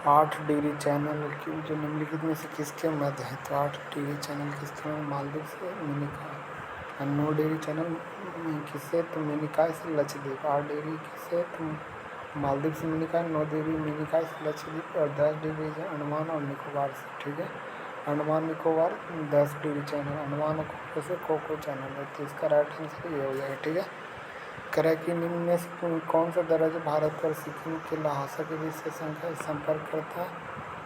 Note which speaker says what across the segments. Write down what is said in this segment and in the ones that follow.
Speaker 1: 8 degree channel की जो निम्नलिखित में से किसके मध्य है? तो 8 डिग्री चैनल किसके में? मालदीव से मिनिकॉय। और 9 डिग्री चैनल किससे? तो मिनिकॉय से लक्षद्वीप। 8 डिग्री किससे? तो मालदीव से मिनिकॉय। 9 डिग्री मिनिकॉय से लक्षद्वीप। और 10 डिग्री है अंडमान और निकोबार से। ठीक है, अंडमान निकोबार 10 डिग्री चैनल। अंडमान और कैसे कोको चैनल है, तो इसका राइट आंसर ये हो जाएगा। ठीक है, करा कि निम्न में से कौन सा दर्रा भारत और सिक्किम के लहासा के बीच से संपर्क करता है?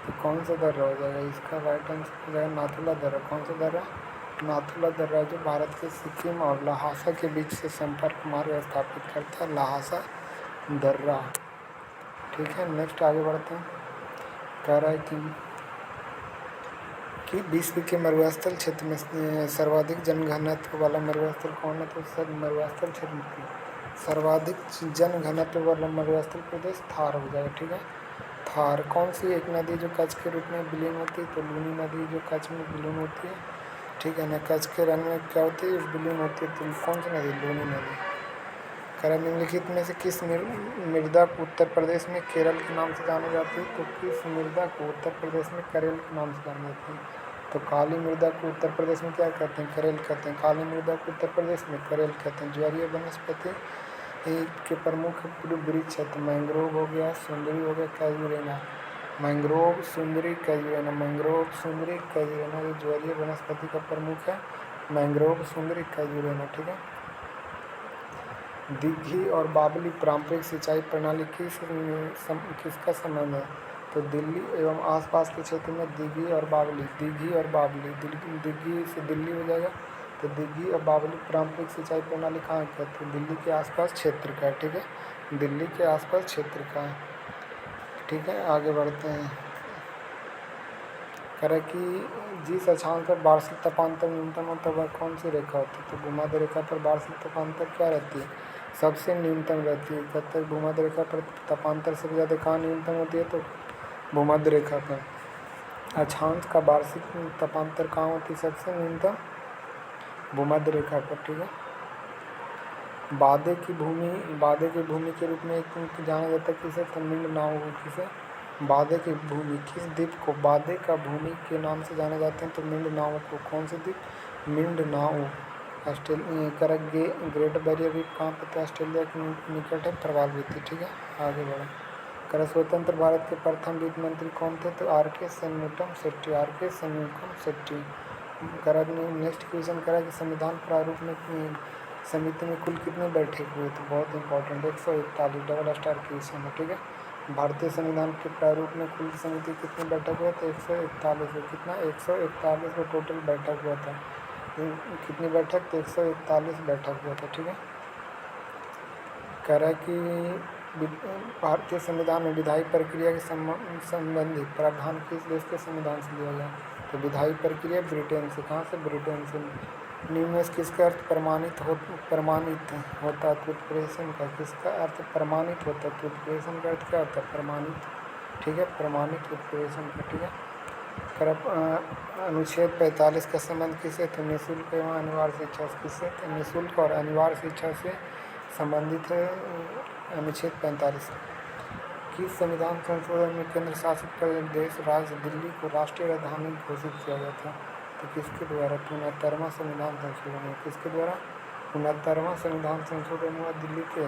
Speaker 1: तो कौन सा दर्रा हो जाएगा? इसका राइट आंसर हो जाएगा नाथुला दर्रा। कौन सा दर्रा? नाथुला दर्रा जो भारत के सिक्किम और लहासा के बीच से संपर्क मार्ग स्थापित करता है, लहासा दर्रा। ठीक है, नेक्स्ट आगे बढ़ते हैं। कह रहा है कि विश्व के मरुस्थल क्षेत्र में सर्वाधिक जनघनत्व वाला मरुस्थल कौन है? तो सर मरुस्थल क्षेत्र में सर्वाधिक जनघनत्व वाला मरुस्थल प्रदेश थार हो जाएगा। ठीक है, थार। कौन सी एक नदी जो कच्छ के रूप में विलीन होती है? तो लूनी नदी जो कच्छ में विलीन होती है। ठीक है ना, कच्छ के रन में क्या होती है? विलीन होती है। तो कौन सी नदी? लूनी नदी। करा निम्नलिखित में से किस मृदा को उत्तर प्रदेश में केरल के नाम से जानी जाती है? तो किस मृदा को उत्तर प्रदेश में करेल के नाम से जानी जाती है? तो काली मृदा को उत्तर प्रदेश में क्या कहते हैं? करेल कहते हैं। काली मृदा को उत्तर प्रदेश में करेल कहते हैं। ज्वारीय वनस्पति के प्रमुख वृक्ष है, तो मैंग्रोव हो गया, सुंदरी हो गया, कैजुरेना। मैंग्रोव, सुंदरी, कैजुरेना। मैंग्रोव, सुंदरी, कैजुरेना ये ज्वारीय वनस्पति का प्रमुख है। मैंग्रोव, सुंदरी, कैजुरेना। ठीक है, दिघी और बावली पारंपरिक सिंचाई प्रणाली किसका संबंध है? तो दिल्ली एवं आसपास के क्षेत्र में दिघी और बावली। दिघी और बावली, दिघी से दिल्ली हो जाएगा। तो दिघी और बावली पारंपरिक सिंचाई प्रणाली कहाँ का? तो दिल्ली के आसपास क्षेत्र का है। ठीक है, दिल्ली के आसपास क्षेत्र का है। ठीक है, आगे बढ़ते हैं। कह कि जिस अक्षांश पर वार्षिक तपांतर न्यूनतम होता है वह कौन सी रेखा होती है? तो भूमध्य रेखा पर वार्षिक तपांतर क्या रहती है? सबसे न्यूनतम रहती है। कब तक भूमध्य रेखा पर तपांतर सबसे ज़्यादा कहाँ न्यूनतम होती है? तो भूमध्य रेखा पर। अक्षांश का वार्षिक तपांतर कहाँ होती है सबसे न्यूनतम? भूमध्य रेखा पर। ठीक है, बादे की भूमि के रूप में जाना जाता है किसे? तो मिंडनाओ को। किसे? बादे की भूमि। किस द्वीप को बादे का भूमि के नाम से जाना जाते हैं? तो मिंडनाओ को। कौन से द्वीप? Mindanao. Australia great barrier reef कहाँ पर? तो ऑस्ट्रेलिया के निकट है, प्रभावित है। ठीक है, आगे बढ़ो। स्वतंत्र भारत के प्रथम वित्त मंत्री कौन थे? तो R K. Shanmugam Shetty. R K. Shanmugam Shetty. Next question करा कि संविधान प्रारूप में समिति में कुल कितने बैठक हुए? तो बहुत इंपॉर्टेंट 141 डबल स्टार क्वेश्चन है। ठीक है, भारतीय संविधान के प्रारूप में कुल समिति कितने बैठक हुए थे? 141 में। कितना? 141 में टोटल बैठक हुआ था। कितनी बैठक? तो 141 बैठक हुआ था। ठीक है, कह रहा है कि भारतीय संविधान में विधायी प्रक्रिया के संबंधी प्रावधान किस देश के संविधान से लिया गया? तो विधायी प्रक्रिया ब्रिटेन से। कहाँ से? ब्रिटेन से। निम्न में किसका अर्थ प्रमाणित होता है? उत्प्रेषण का। किसका अर्थ प्रमाणित होता है? उत्प्रेषण का अर्थ क्या होता है? प्रमाणित। ठीक है, प्रमाणित उत्प्रेषण का। ठीक है, अनुच्छेद 45 का संबंध किससे? तो निःशुल्क एवं अनिवार्य शिक्षा से। किससे? तो निःशुल्क और अनिवार्य शिक्षा से संबंधित है अनुच्छेद 45। किस संविधान संशोधन में केंद्र शासित प्रदेश राज्य दिल्ली को राष्ट्रीय राजधानी घोषित किया गया था? तो किसके द्वारा? 69वां संविधान संशोधन हुआ। किसके द्वारा? 69वां संविधान संशोधन हुआ, दिल्ली के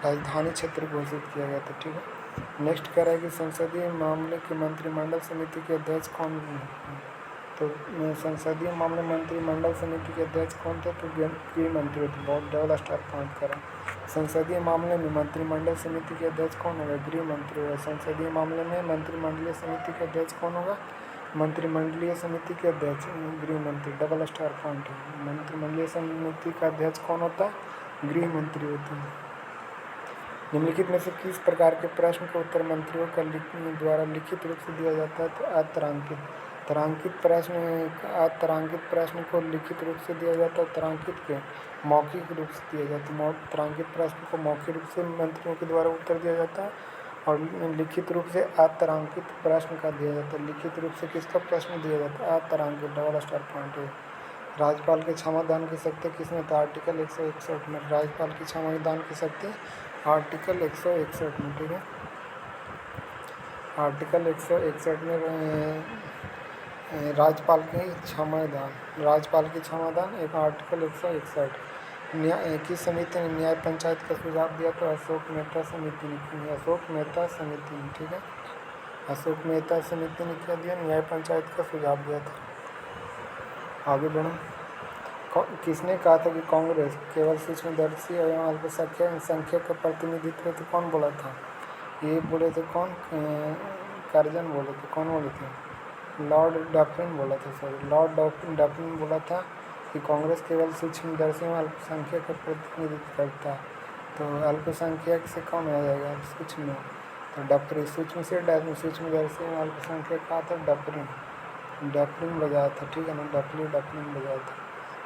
Speaker 1: राजधानी क्षेत्र घोषित किया गया था। ठीक है, नेक्स्ट कह रहा है कि संसदीय मामले की मंत्रिमंडल समिति के अध्यक्ष कौन हैं? तो संसदीय मामले मंत्रिमंडल समिति के अध्यक्ष कौन थे? तो गृह मंत्री थे। बहुत डबल स्टार पॉइंट करा। संसदीय मामले में मंत्रिमंडल समिति के अध्यक्ष कौन होगा? गृह मंत्री होगा। संसदीय मामले में मंत्रिमंडलीय समिति के अध्यक्ष कौन होगा? मंत्रिमंडलीय समिति के अध्यक्ष गृह मंत्री। डबल स्टार पॉइंट है। मंत्रिमंडलीय समिति का अध्यक्ष कौन होता है? गृह मंत्री होते हैं। निम्नलिखित में से किस प्रकार के प्रश्न का उत्तर मंत्रियों का द्वारा लिखित रूप से दिया जाता है? तो अतारांकित प्रश्न को लिखित रूप से दिया जाता है। तारांकित के मौखिक रूप से दिया जाता है। तारांकित प्रश्न को मौखिक रूप से मंत्रियों के द्वारा उत्तर दिया जाता है और लिखित रूप से अतारांकित प्रश्न का दिया जाता है। लिखित रूप से किसका प्रश्न दिया जाता है? अतारांकित। डबल स्टार पॉइंट है। राज्यपाल की क्षमादान की शक्ति किसमें? तो आर्टिकल 161 में। राज्यपाल की क्षमादान की शक्ति आर्टिकल 161 में। ठीक है, आर्टिकल 161 में राज्यपाल की क्षमतान एक आर्टिकल 161 न्याय की समिति ने न्याय पंचायत का सुझाव दिया तो अशोक मेहता समिति ने, ठीक है, अशोक मेहता समिति ने क्या दिया, न्याय पंचायत का सुझाव दिया था। आगे बढ़ो। किसने कहा था कि कांग्रेस केवल सूक्ष्मदर्शी एवं अल्पसंख्यक का प्रतिनिधित्व, तो कौन बोला था, ये बोले थे कौन, कर्जन बोले थे, कौन बोले थे, लॉर्ड डफरिन बोला था, लॉर्ड डफरिन बोला था कि कांग्रेस केवल सूक्ष्मदर्शी एवं अल्पसंख्यक का प्रतिनिधित्व करता है। तो अल्पसंख्यक से कौन आ जाएगा, सूक्ष्म, तो डफरिन, सूक्ष्मदर्शी एवं अल्पसंख्यक का था डफरिन बजाया था, ठीक है ना, डफरिन बजाया था।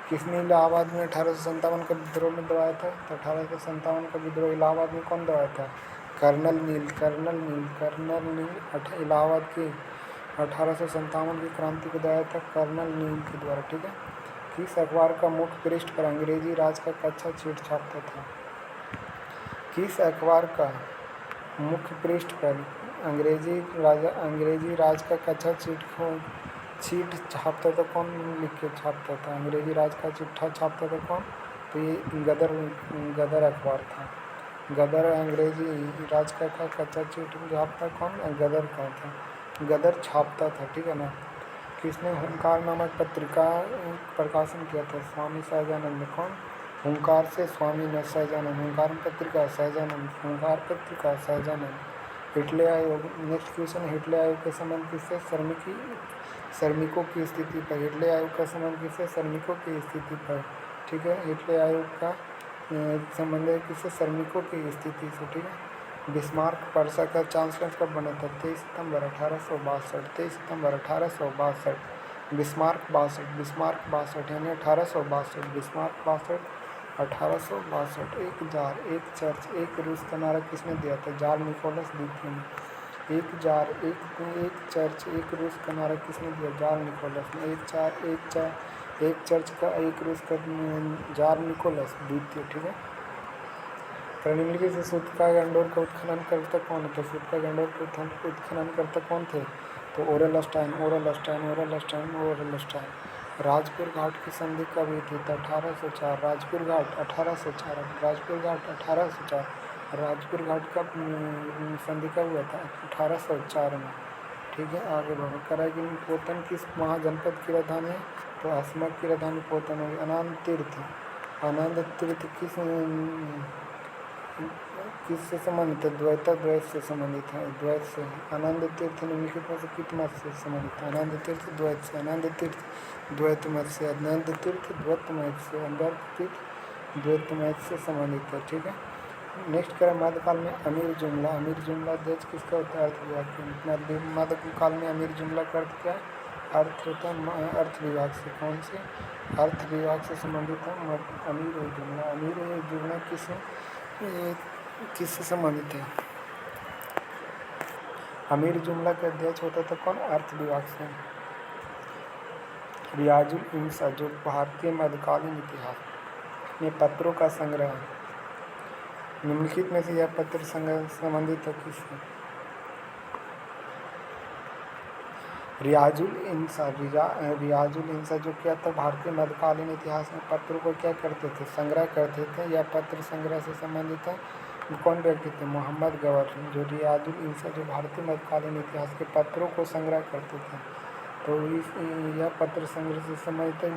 Speaker 1: किसने इलाहाबाद में 1857 का विद्रोह में दबाया था, तो 1857 का विद्रोह इलाहाबाद में कौन दबाया था, कर्नल नील इलाहाबाद की 1857 की क्रांति को दबाया था कर्नल नील के द्वारा, ठीक है। किस अखबार का मुख्य पृष्ठ पर अंग्रेजी राज का कच्चा चीट छापता था, किस अखबार का मुख्य पृष्ठ पर अंग्रेजी राज का कच्चा चीट छापता था, कौन लिख के छापता था, अंग्रेजी राज का चिट्ठा छापता था कौन, तो ये गदर अखबार था। गदर अंग्रेजी राज का कच्चा चीट छापता कौन, गदर का था, गदर छापता था, ठीक है ना। किसने हुंकार नामक पत्रिका प्रकाशन किया था, स्वामी सहजानंद ने, कौन, हुंकार से स्वामी न सहजानंद, हुंकार पत्रिका सहजानंद। हिटले आयोग, नेक्स्ट क्वेश्चन, हिटले आयोग के संबंध किससे, श्रमिकों की स्थिति पर, हिटले आयोग का संबंध किससे, श्रमिकों की स्थिति पर, ठीक है, हिटले आयोग का संबंध है किससे, श्रमिकों की स्थिति से, ठीक है। बिस्मार्क पर्सा का चांसलर कब बना था, 23 सितंबर 1862, बिस्मार्क 62 यानी 1862, बिस्मार्क 1862। एक जार, एक चर्च, एक रूस का नारा किसने दिया था, जार निकोलस द्वितीय ने। एक जार, एक चर्च, एक रूस का नारा किसने दिया, जार निकोलस ने। एक चर्च का, एक रूस का, जार निकोलस द्वितीय, ठीक है। निम्नलिखित से सूत्रका गंडोर का उत्खनन करता कौन था, सूत्रका गंडोर का उत्खनन करता कौन थे, तो ओरेलस्टाइन। राजपुर घाट की संधि कब हुई थी, तो 1804, राजपुर घाट 1804, राजपुर घाट का संधि कब हुआ था, 1804 में, ठीक है। आगे बढ़ो। कराईगुड़ी पोतन किस महाजनपद की राजधानी है, तो असमक की राजधानी पोतन होगी। आनंद तीर्थ किससे संबंधित है, द्वैत से संबंधित है, द्वैत से। आनंद तीर्थ निम्नलिखित में से किस मत से संबंधित है, आनंद तीर्थ द्वैत से, आनंद तीर्थ द्वैत मत से, आनंद तीर्थ द्वैत मत से, आनंद तीर्थ द्वैत मत से संबंधित है, ठीक है। नेक्स्ट करें मध्यकाल में अमीर जुमला देश किसका होता है, अर्थ विभाग। मध्यकाल में अमीर जुमला का अर्थ क्या है, अर्थ होता है अर्थ विभाग से, कौन से, अर्थ विभाग से संबंधित है अमीर जुमला किससे संबंधित है, अमीर जुमला का अध्यक्ष होता था कौन, अर्थ विभाग से। रियाजुल इंसा जो भारतीय मध्यकालीन इतिहास में पत्रों का संग्रह है, निम्नलिखित में से यह पत्र संग्रह संबंधित है किससे, रियाजुल इंसा जो क्या था, भारतीय मध्यकालीन इतिहास में पत्रों को क्या करते थे, संग्रह करते थे, या पत्र संग्रह से संबंधित है, कौन व्यक्ति थे, मोहम्मद गवर्नर। जो रियाजुल इंसा जो भारतीय मध्यकालीन इतिहास के पत्रों को संग्रह करते थे, तो यह पत्र संग्रह से संबंधित है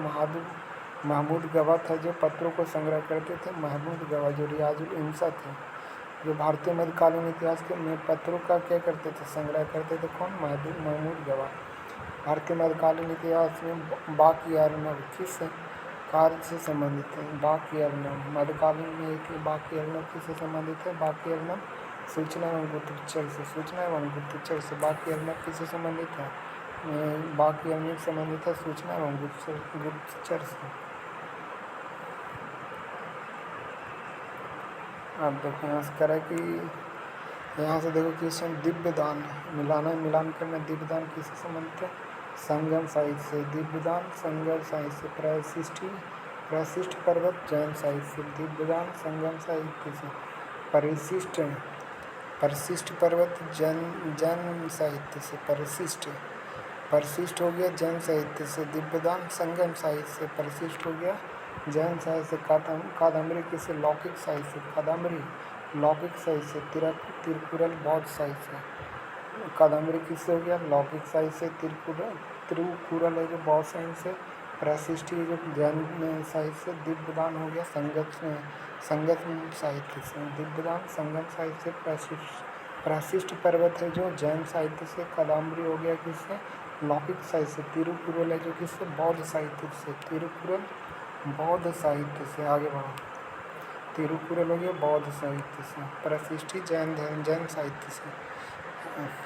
Speaker 1: महमूद गवा था, जो पत्रों को संग्रह करते थे, महमूद गवा। जो रियाजुल इंसा थे जो भारतीय मध्यकालीन इतिहास के में पत्रों का क्या करते थे, संग्रह करते थे, कौन, महमूद गवा। भारतीय मध्यकालीन इतिहास में बाक़ी-ए-अर्नब किस कार्य से संबंधित है, बाक़ी-ए-अर्नब मध्यकालीन में एक बाक़ी-ए-अर्नब किससे संबंधित है, बाक़ी-ए-अर्नब सूचना एवं गुप्तचर से, बाक़ी-ए-अर्नब किससे संबंधित है, बाक़ी-ए-अर्नब संबंधित है सूचना एवं गुप्तचर से। अब देखो यहाँ से करें कि यहाँ से देखो क्वेश्चन दिव्यदान मिलान करना, दिव्यदान किससे संबंधित है, संगम साहित्य से, दिव्यदान संगम साहित्य से। प्रशिष्ट पर्वत जैन साहित्य से, दिव्यदान संगम साहित्य से। परिशिष्ट पर्वत जैन साहित्य से। परिशिष्ट हो गया जैन साहित्य से। दिव्यदान संगम साहित्य से। परिशिष्ट हो गया जैन साहित्य से। कादम्बरी किससे? लौकिक साहित्य से। कादम्बरी लौकिक साहित्य से। तिरुकुरल बौद्ध साहित्य से। कादम्बरी किससे हो गया? लौकिक साहित्य से। तिरुकुरल है जो बौद्ध साहित्य से। परिशिष्ट जो जैन साहित्य से। दिव्यदान हो गया संगम साहित्य से। दिव्यदान संगम साहित्य से। परिशिष्ट पर्वत है जो जैन साहित्य से। कादम्बरी हो गया किससे? लौकिक साहित्य से। तिरुकुरल है जो किससे? बौद्ध साहित्य से। तिरुकुरल बौद्ध साहित्य से। आगे बढ़ो। तिरुकुरल हो गया बौद्ध साहित्य से। परिशिष्ट जैन साहित्य से।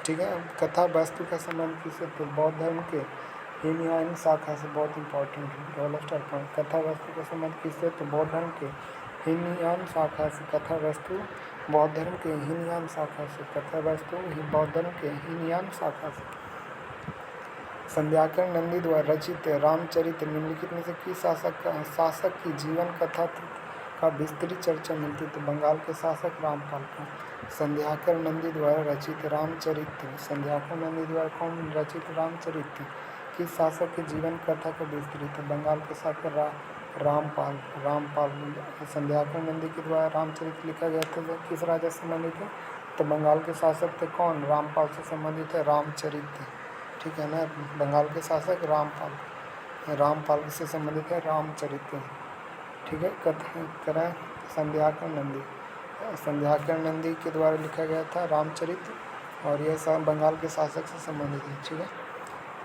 Speaker 1: ठीक है। कथा वस्तु का संबंध किससे? तो बौद्ध धर्म के हीनयान शाखा से। बहुत इंपॉर्टेंट है। कथा वस्तु का संबंध किससे? तो बौद्ध धर्म के हीनयान शाखा से। कथा वस्तु बौद्ध धर्म के हीनयान शाखा से। कथा वस्तु बौद्ध धर्म के हीनयान शाखा से। संध्याकरण नंदी द्वारा रचित रामचरित निम्नलिखित में से किस शासक की जीवन कथा का विस्तृत चर्चा मिलती है? तो बंगाल के शासक रामपाल का। संध्याकरण नंदी द्वारा रचित रामचरित। संध्याकरण नंदी द्वारा कौन रचित रामचरित? किस शासक के जीवन कथा का विस्तृत? बंगाल के शासक रामपाल। संध्याकरण नंदी के द्वारा रामचरित लिखा गया था। किस राजा से संबंधित है? तो बंगाल के शासक थे कौन? रामपाल से संबंधित है रामचरित। ठीक है ना। बंगाल के शासक रामपाल से संबंधित है रामचरित। ठीक है। कथा संध्याकरण नंदी के द्वारा लिखा गया था रामचरित और यह सब बंगाल के शासक से संबंधित है। ठीक है।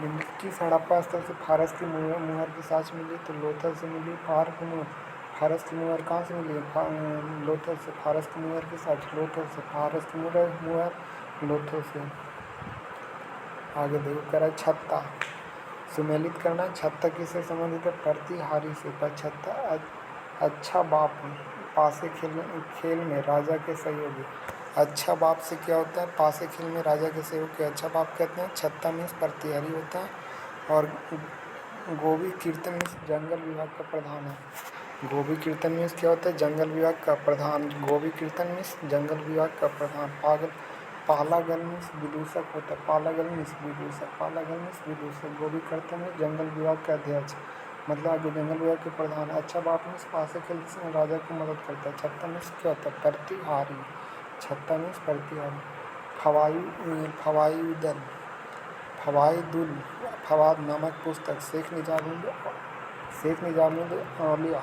Speaker 1: निम्नलिखित किस हड़प्पा स्थल से फारस की मुहर की साक्ष मिली? तो लोथल से मिली। फारस की मुहर कहाँ से मिली? लोथल से। फारस की मुहर की साक्ष लोथल से। फारस की मुहर लोथल से। आगे देखो। करा छत्ता सुमेलित करना। छत्ता किससे संबंधित है? प्रतिहारी से। छत्ता अच्छा बाप पासे खेल में राजा के सहयोगी। अच्छा बाप से क्या होता है? पासे खेल में राजा के सहयोगी अच्छा बाप कहते हैं। छत्ता मीन्स प्रतिहारी होता है। और गोभी कीर्तन मीन्स जंगल विभाग का प्रधान है। गोभी कीर्तन मीन्स क्या होता है? जंगल विभाग का प्रधान। गोभी कीर्तन मीन्स जंगल विभाग का प्रधान। पालागल मीन्स विदूषक होता है। पालागल मीन्स विदूषक। गोभी कीर्तन मीन्स जंगल विभाग का अध्यक्ष मतलब आगे जंगल विभाग के प्रधान। अच्छा बाप मीन्स पासे खेल से राजा की मदद करता है। छत्ता मीन्स क्या होता है? प्रतिहारी। छत्ता मीन्स प्रतिहारी। फवाद नामक पुस्तक शेख निजामुद्दीन औलिया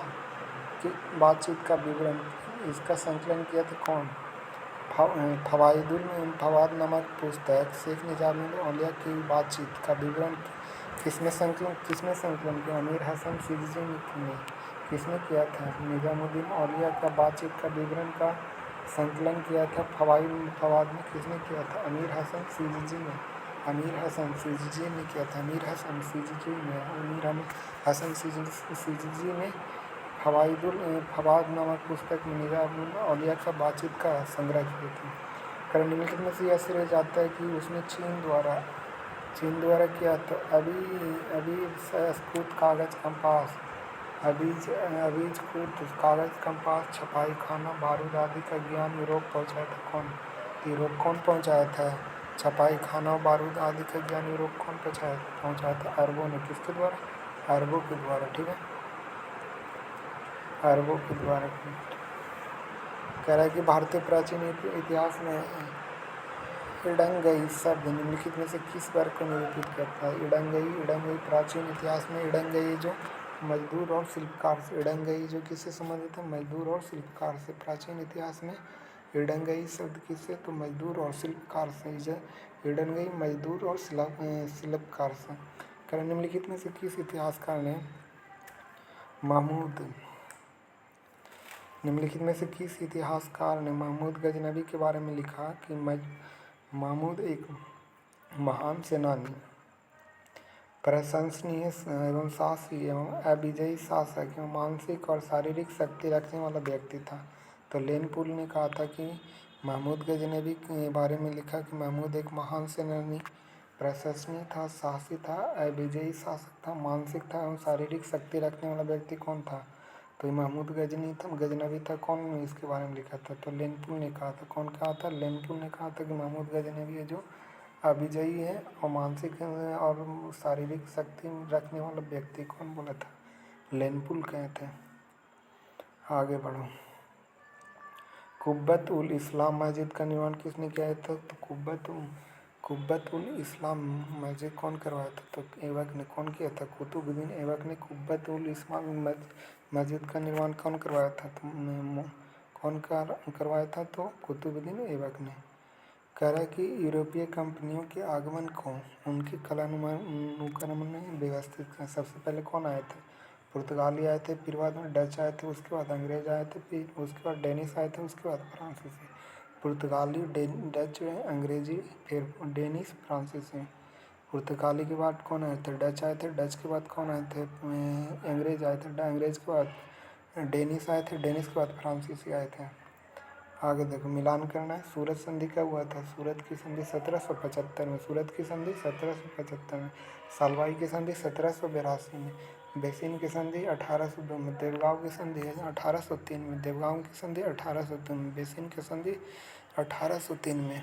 Speaker 1: की बातचीत का विवरण इसका संकलन किया था कौन? फवाद नामक पुस्तक शेख निजामुद्दीन औलिया की बातचीत का विवरण किसने संकलन किया? अमीर हसन सिरजी ने। किसने किया था? निजामुद्दीन औलिया का बातचीत का विवरण का संकलन किया था फवाद में। किसने किया था? अमीर हसन सिरजी ने किया था। अमीर हसन सिरजी ने फवाद नामक पुस्तक में निजामुद्दीन औलिया का बातचीत का संग्रह किया था। निम्नलिखित में से यह श्रेय जाता है कि उसने चीन द्वारा किया। तो अभिस्कृत कागज कंपास छपाई खाना बारूद आदि का ज्ञान यूरोप पहुँचाया था कौन? यूरोप कौन पहुँचाया था? छपाई खाना और बारूद आदि का ज्ञान यूरोप कौन पहुँचाया था? अरबों ने। किसके द्वारा? अरबों के द्वारा। ठीक है। अरबों के द्वारा। कह रहा है कि भारतीय प्राचीन इतिहास में इडंगई शब्द निम्नलिखित में से किस वर्ग को निरूपित करता है? इडंगई प्राचीन इतिहास में इडंगई जो मजदूर और शिल्पकार से। इडंगई जो किससे संबंधित है? मजदूर और शिल्पकार से। प्राचीन इतिहास में इडंगई शब्द किससे? तो मजदूर और शिल्पकार से। इडंगई मजदूर और शिल्पकार से। कारण निम्नलिखित में से किस इतिहासकार ने महमूद गजनवी के बारे में लिखा कि महमूद एक महान सेनानी, प्रशंसनीय एवं साहसी एवं अविजयी शासक एवं मानसिक और शारीरिक शक्ति रखने वाला व्यक्ति था। तो लेनपुल ने कहा था कि महमूद गजनवी के बारे में लिखा कि महमूद एक महान सेनानी, प्रशंसनीय था, साहसी था, अविजयी शासक था, मानसिक था एवं शारीरिक शक्ति रखने वाला व्यक्ति कौन था? तो ये महमूद गजनवी था, कौन ने इसके बारे में लिखा था? तो लेनपुल ने कहा था। कौन कहा था? लेनपुल ने कहा था कि महमूद गजनवी है जो अभिजयी है और मानसिक और शारीरिक शक्ति रखने वाला व्यक्ति। कौन बोला था? लेनपुल कहते हैं। आगे बढ़ो। कुब्बत उल इस्लाम मस्जिद का निर्माण किसने किया था? तो कुब्बत उल इस्लाम मस्जिद कौन करवाया था? तो ऐबक ने। कौन किया था? कुतुबुद्दीन ऐबक ने कुब्बत उल इस्लाम मस्जिद का निर्माण कौन करवाया था? तो कौन करवाया था? तो कुतुबुद्दीन ऐबक ने। कह रहा है कि यूरोपीय कंपनियों के आगमन को उनकी कलानुक्रम ने व्यवस्थित किया। सबसे पहले कौन आए थे? पुर्तगाली आए थे, फिर बाद में डच आए थे, उसके बाद अंग्रेज आए थे, फिर उसके बाद डेनिश आए थे, उसके बाद फ्रांसीसी। पुर्तगाली, डच, अंग्रेजी, फिर डेनिश, फ्रांसीसी। पुर्तगाली के बाद कौन आए थे? डच आए थे। डच के बाद कौन आए थे? अंग्रेज आए थे। अंग्रेज के बाद डेनिश आए थे। डेनिश के बाद फ्रांसीसी आए थे। आगे देखो, मिलान करना है। सूरत संधि कब हुआ था? सूरत की संधि 1775 में। सूरत की संधि 1775 में। सालवाई की संधि 1782 में। बेसिन की संधि 1802 में। देवगांव की संधि 1803 में। देवगांव की संधि 1803 में। बेसिन की संधि 1803 में।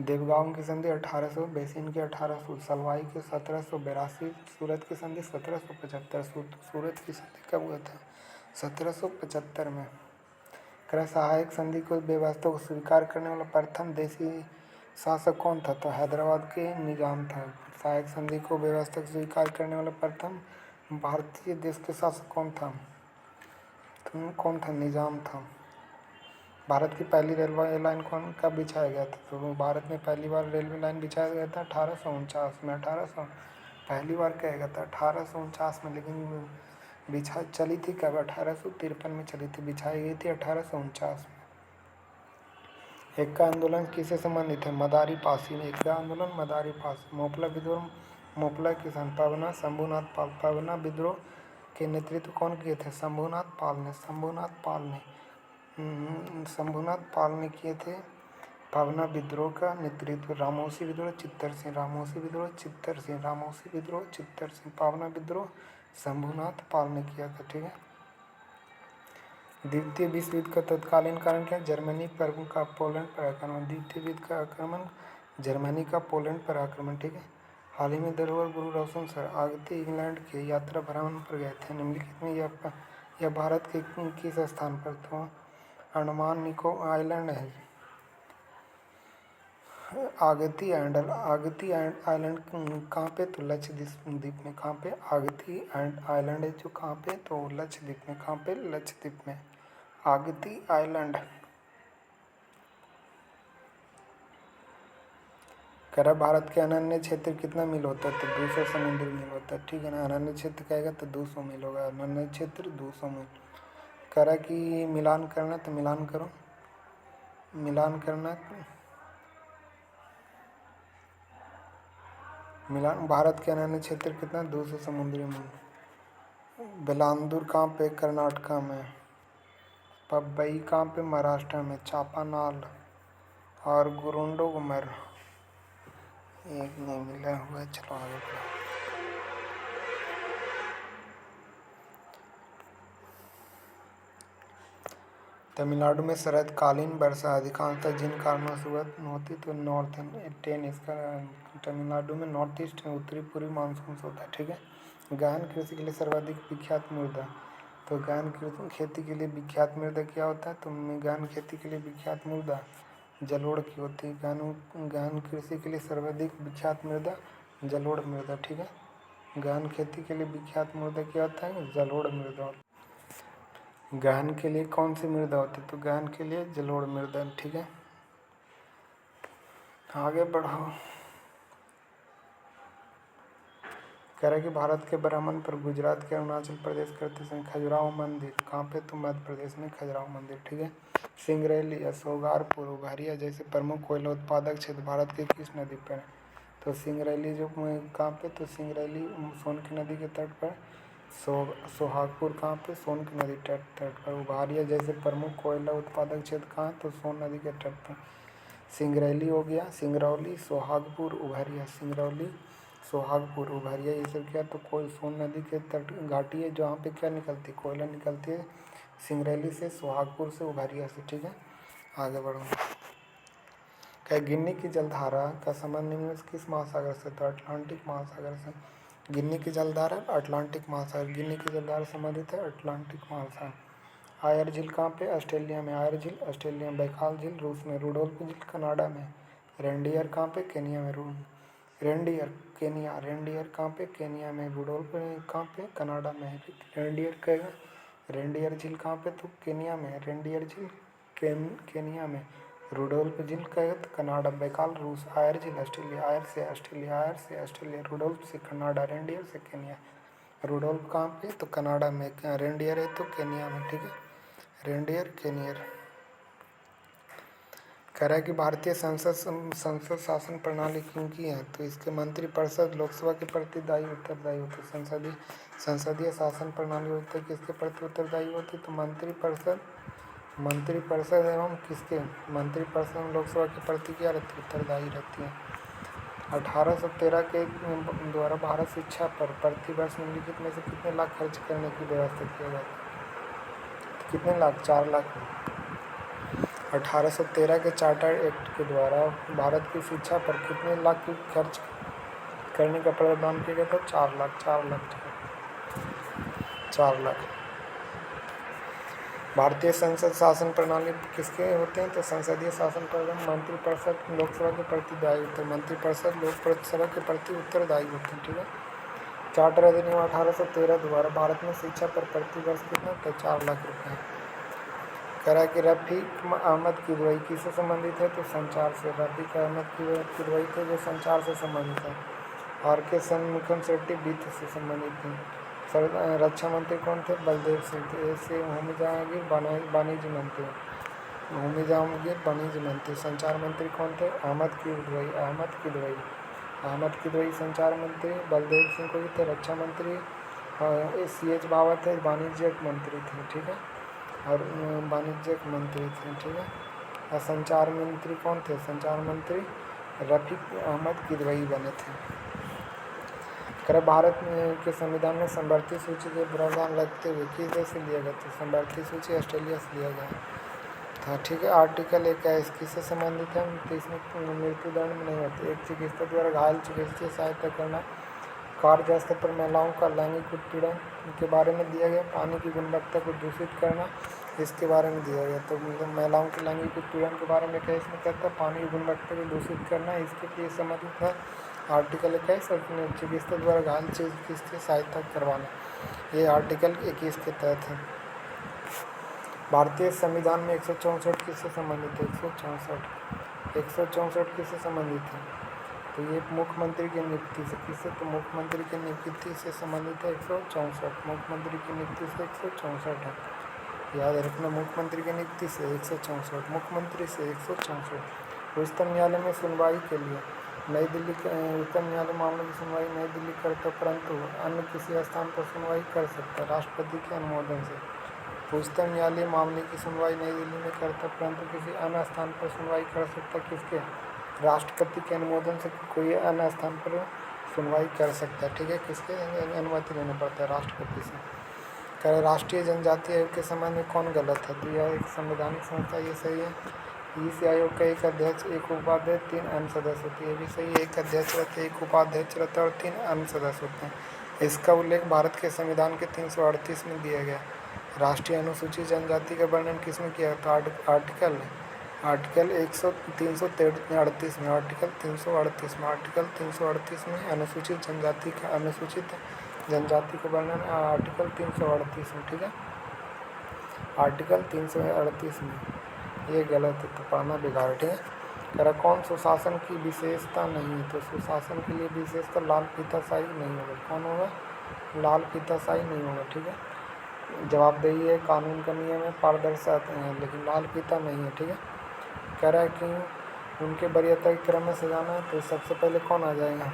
Speaker 1: देवगांव की संधि 1800, बेसिन की 1800, सलवाई की 1782, सूरत की संधि 1775। सूरत की संधि कब हुआ था? 1775 में। सहायक संधि को व्यवस्था को स्वीकार करने वाला प्रथम देसी शासक कौन था? तो हैदराबाद के निजाम था। सहायक संधि को व्यवस्था को स्वीकार करने वाला प्रथम भारतीय देश के शासक कौन था? तो कौन था? निजाम था। भारत की पहली रेलवे लाइन कब बिछाया गया था? तो भारत में पहली बार रेलवे लाइन बिछाया गया था 1849 में। 1800 पहली बार कहा गया था 1849 में, लेकिन चली थी कब? 1853 में चली थी, बिछाई गई थी 1849 में। एक्का आंदोलन किससे संबंधित है? मदारी पासी। एक्का आंदोलन मदारी पासी। मोपला विद्रोह, मोपला किसान पवना शंभुनाथ पाल। पवना विद्रोह के नेतृत्व कौन किए थे? शंभुनाथ पाल ने। शंभुनाथ पाल ने किए थे पवना विद्रोह का नेतृत्व। रामोसी विद्रोह चित्तर सिंह। रामोसी विद्रोह चित्तर सिंह। रामोसी विद्रोह चित्तर सिंह। पवना विद्रोह शंभुनाथ पाल ने किया था। ठीक है। द्वितीय विश्व युद्ध का तत्कालीन कारण क्या? जर्मनी पर का पोलैंड पर आक्रमण। द्वितीय विश्व का आक्रमण जर्मनी का पोलैंड पर आक्रमण। ठीक है। हाल ही में धरोहर गुरु रोशन सर आगते इंग्लैंड के यात्रा भ्रमण पर गए थे। निम्नलिखित में यह भारत के किस स्थान पर? तो अंडमान निकोबार आइलैंड है। आगती आइलैंड कहाँ पे? तो लक्षद्वीप में। कहाँ पे? आगती आइलैंड है जो कहाँ पे? तो लक्षद्वीप में। कहाँ पे? लक्षद्वीप में। आगती आइलैंड। कह भारत के अनन्य क्षेत्र कितना मील होता है? तो 200 समुद्री मील होता है। ठीक है ना। अनन्य क्षेत्र कहेगा तो 200 मील होगा। अनन्य क्षेत्र 200 मील। कह रहा कि मिलान करना, तो मिलान करो। मिलान करना, मिलान। भारत के अनन्य क्षेत्र कितना? 200 समुद्री मील। बेलांदूर कहाँ पे? कर्नाटका में। पब्बई कहाँ पे? महाराष्ट्र में। चापानाल और गुरुंडोगमर एक नहीं मिला हुआ है। चलो आगे बढ़ो। तमिलनाडु में शरदकालीन वर्षा अधिकांशतः जिन कारणों से होती तो नॉर्थन टेन इसका तमिलनाडु में नॉर्थ ईस्ट में उत्तरी पूर्वी मानसून से होता है। ठीक है। गहन कृषि के लिए सर्वाधिक विख्यात मृदा। तो गहन खेती के लिए विख्यात मृदा क्या होता है? तो गहन खेती के लिए विख्यात मृदा जलोढ़ की होती है। गहन कृषि के लिए सर्वाधिक विख्यात मृदा जलोढ़ मृदा। ठीक है। गहन खेती के लिए विख्यात मृदा क्या होता है? जलोढ़ मृदा। गहन के लिए कौन सी मृदा होती है? तो गहन के लिए जलोढ़ मृदा। ठीक है। आगे बढ़ो। कह रहा है कि भारत के भ्रमण पर गुजरात के अरुणाचल प्रदेश करते समय खजुराहो मंदिर कहाँ पे? तो मध्य प्रदेश में खजुराहो मंदिर। ठीक है। सिंगरैली, अशोकपुर, उभरिया जैसे प्रमुख कोयला उत्पादक क्षेत्र भारत के किस नदी पर है? तो सिंगरैली जो कहाँ पे? तो सिंगरैली सोन की नदी के तट पर। सोहागपुर कहाँ पे? सोन की नदी तट पर। उभारिया जैसे प्रमुख कोयला उत्पादक क्षेत्र कहाँ? तो सोन नदी के तट पर। सिंगरैली हो गया, सिंगरौली, सोहागपुर, उभरिया। सिंगरौली, सोहागपुर, उभरिया ये सब क्या, तो कोई सोन नदी के तट घाटी है जहाँ पे क्या निकलती है, कोयला निकलती है, सिंगरैली से, सोहागपुर से, उभरिया से। ठीक है, आगे बढ़ो। क्या गिन्नी की जलधारा का संबंध निम्न में से किस महासागर से, तो अटलांटिक महासागर से। गिन्नी की जलधारा अटलांटिक महासागर, गिन्नी की जलधारा संबंधित है अटलांटिक महासागर। आयर झील कहाँ पे, ऑस्ट्रेलिया में, आयर झील ऑस्ट्रेलिया में। बैकाल झील रूस में। रुडोल्फ झील कनाडा में। रेंडियर कहाँ पे, केनिया में। रेंडियर केनिया, रेंडियर कहाँ पे, केनिया में। रुडोल्फ कहाँ पे, कनाडा में। रेंडियर कहेगा, रेंडियर झील कहाँ पे, तो केनिया में। रेंडियर झील केनिया में। रुडोल्फ झील कहेगा तो कनाडा। बैकाल रूस। आयर झील ऑस्ट्रेलिया, आयर से ऑस्ट्रेलिया, आयर से ऑस्ट्रेलिया। रुडोल्फ से कनाडा, रेंडियर से केनिया। रुडोल्फ कहाँ पे, तो कनाडा में। रेंडियर है तो केनिया में। ठीक है, रेंडियर केनियर। कह रहा है कि भारतीय संसद शासन प्रणाली क्यों की है, तो इसके मंत्रिपरिषद लोकसभा के प्रति दायी उत्तरदायी होते। संसदीय शासन प्रणाली होती है किसके प्रति उत्तरदायी होती, तो मंत्रिपरिषद एवं किसके, मंत्रिपरिषद एवं लोकसभा के प्रति क्या रहती, उत्तरदायी रहती है। 1813 के द्वारा भारत शिक्षा पर प्रतिवर्ष निम्नलिखित में से कितने लाख खर्च करने की व्यवस्था किया जाता है, कितने लाख, 4 लाख। 1813 के चार्टर एक्ट के द्वारा भारत की शिक्षा पर कितने लाख की खर्च करने का प्रावधान किया गया था, 4 लाख, 4 लाख, 4 लाख। भारतीय संसद शासन प्रणाली किसके होते हैं, तो संसदीय शासन प्रणाली मंत्रिपरिषद लोकसभा के प्रति दायी होते हैं, मंत्रिपरिषद लोकसभा के प्रति उत्तरदायी होते हैं। ठीक है, चार्टर अधिनियम 1813 द्वारा भारत में शिक्षा पर प्रतिवर्ष कितना, तो 4 लाख रुपये। कह रहा है कि रफ़ीक अहमद किदवई किससे संबंधित है, तो संचार से। रफ़ीक अहमद किदवई थे जो संचार से संबंधित है। आर के षणमुखम शेट्टी वित्त से संबंधित हैं। रक्षा मंत्री कौन थे, बलदेव सिंह थे। ऐसे होमी जहांगीर वाणिज्य मंत्री, होमी जहांगीर वाणिज्य मंत्री। संचार मंत्री कौन थे, अहमद किदवई संचार मंत्री। बलदेव सिंह को थे रक्षा मंत्री। CH भावा थे वाणिज्यिक मंत्री थे। ठीक है, और वाणिज्यिक मंत्री थे। ठीक है, और संचार मंत्री कौन थे, संचार मंत्री रफ़ीक अहमद किदवई बने थे। कर भारत के संविधान में संवृत्ति सूची के प्रावधान लगते हुए किस देश से लिया गया, तो संवृत्ति सूची ऑस्ट्रेलिया से लिया गया था। ठीक है, आर्टिकल 21 किससे संबंधित है, तो इसमें मृत्युदंड नहीं होते। एक चिकित्सक द्वारा घायल चिकित्सीय सहायता करना, कार्यस्थल पर महिलाओं का लैंगिक उत्पीड़न के बारे में दिया गया। पानी की गुणवत्ता को दूषित करना, इसके बारे में दिया गया। तो महिलाओं के लैंगिक उत्पीड़न के बारे में क्या इसमें कहता है, पानी की गुणवत्ता को दूषित करना, इसके लिए संबंधित है आर्टिकल 21। चिकित्सक द्वारा घायल चिकित्सीय सहायता करवाना, ये आर्टिकल 21 के तहत है। भारतीय संविधान में 164 किससे संबंधित है, 164 किससे संबंधित है, तो ये मुख्यमंत्री की नियुक्ति से। किससे, तो मुख्यमंत्री की नियुक्ति से संबंधित है 164। मुख्यमंत्री की नियुक्ति से 164 है, याद रखना, मुख्यमंत्री की नियुक्ति से 164, मुख्यमंत्री से 164। उच्चतम न्यायालय में सुनवाई के लिए नई दिल्ली, उच्चतम न्यायालय मामलों की सुनवाई नई दिल्ली करता, परंतु अन्य किसी स्थान पर सुनवाई कर सकता है राष्ट्रपति के अनुमोदन से। उच्चतम न्यायालय मामले की सुनवाई नई दिल्ली में करता, परंतु किसी अन्य स्थान पर सुनवाई कर सकता, किसके, राष्ट्रपति के अनुमोदन से कोई अन्य स्थान पर सुनवाई कर सकता है। ठीक है, किसके अनुमति लेना पड़ता है, राष्ट्रपति से। कह राष्ट्रीय जनजाति आयोग के संबंध में कौन गलत है, तो यह एक संवैधानिक संस्था, ये सही है। इस आयोग का एक अध्यक्ष, एक उपाध्यक्ष, 3 अन्य सदस्य होते हैं, ये भी सही है। एक अध्यक्ष रहते हैं, एक उपाध्यक्ष रहता है और 3 अन्य सदस्य होते हैं। इसका उल्लेख भारत के संविधान के 338 में दिया गया। राष्ट्रीय अनुसूचित जनजाति का वर्णन किसमें किया है, तो आर्टिकल 338 में, आर्टिकल 338 में अनुसूचित जनजाति का वर्णन आर्टिकल 338 में। ठीक है, आर्टिकल 338 में, ये गलत है, तो पढ़ना बेकार है। ठीक है, कह रहा कौन सुशासन की विशेषता नहीं है, तो सुशासन के लिए विशेषता लाल फीताशाही नहीं होगा। कौन होगा, लाल फीताशाही नहीं होगा। ठीक है, जवाबदेही है, कानून का नियम है, पारदर्शिता है, लेकिन लाल फीता नहीं है। ठीक है, कह रहा है कि उनके वरीयता के क्रम में सजाना है, तो सबसे पहले कौन आ जाएगा,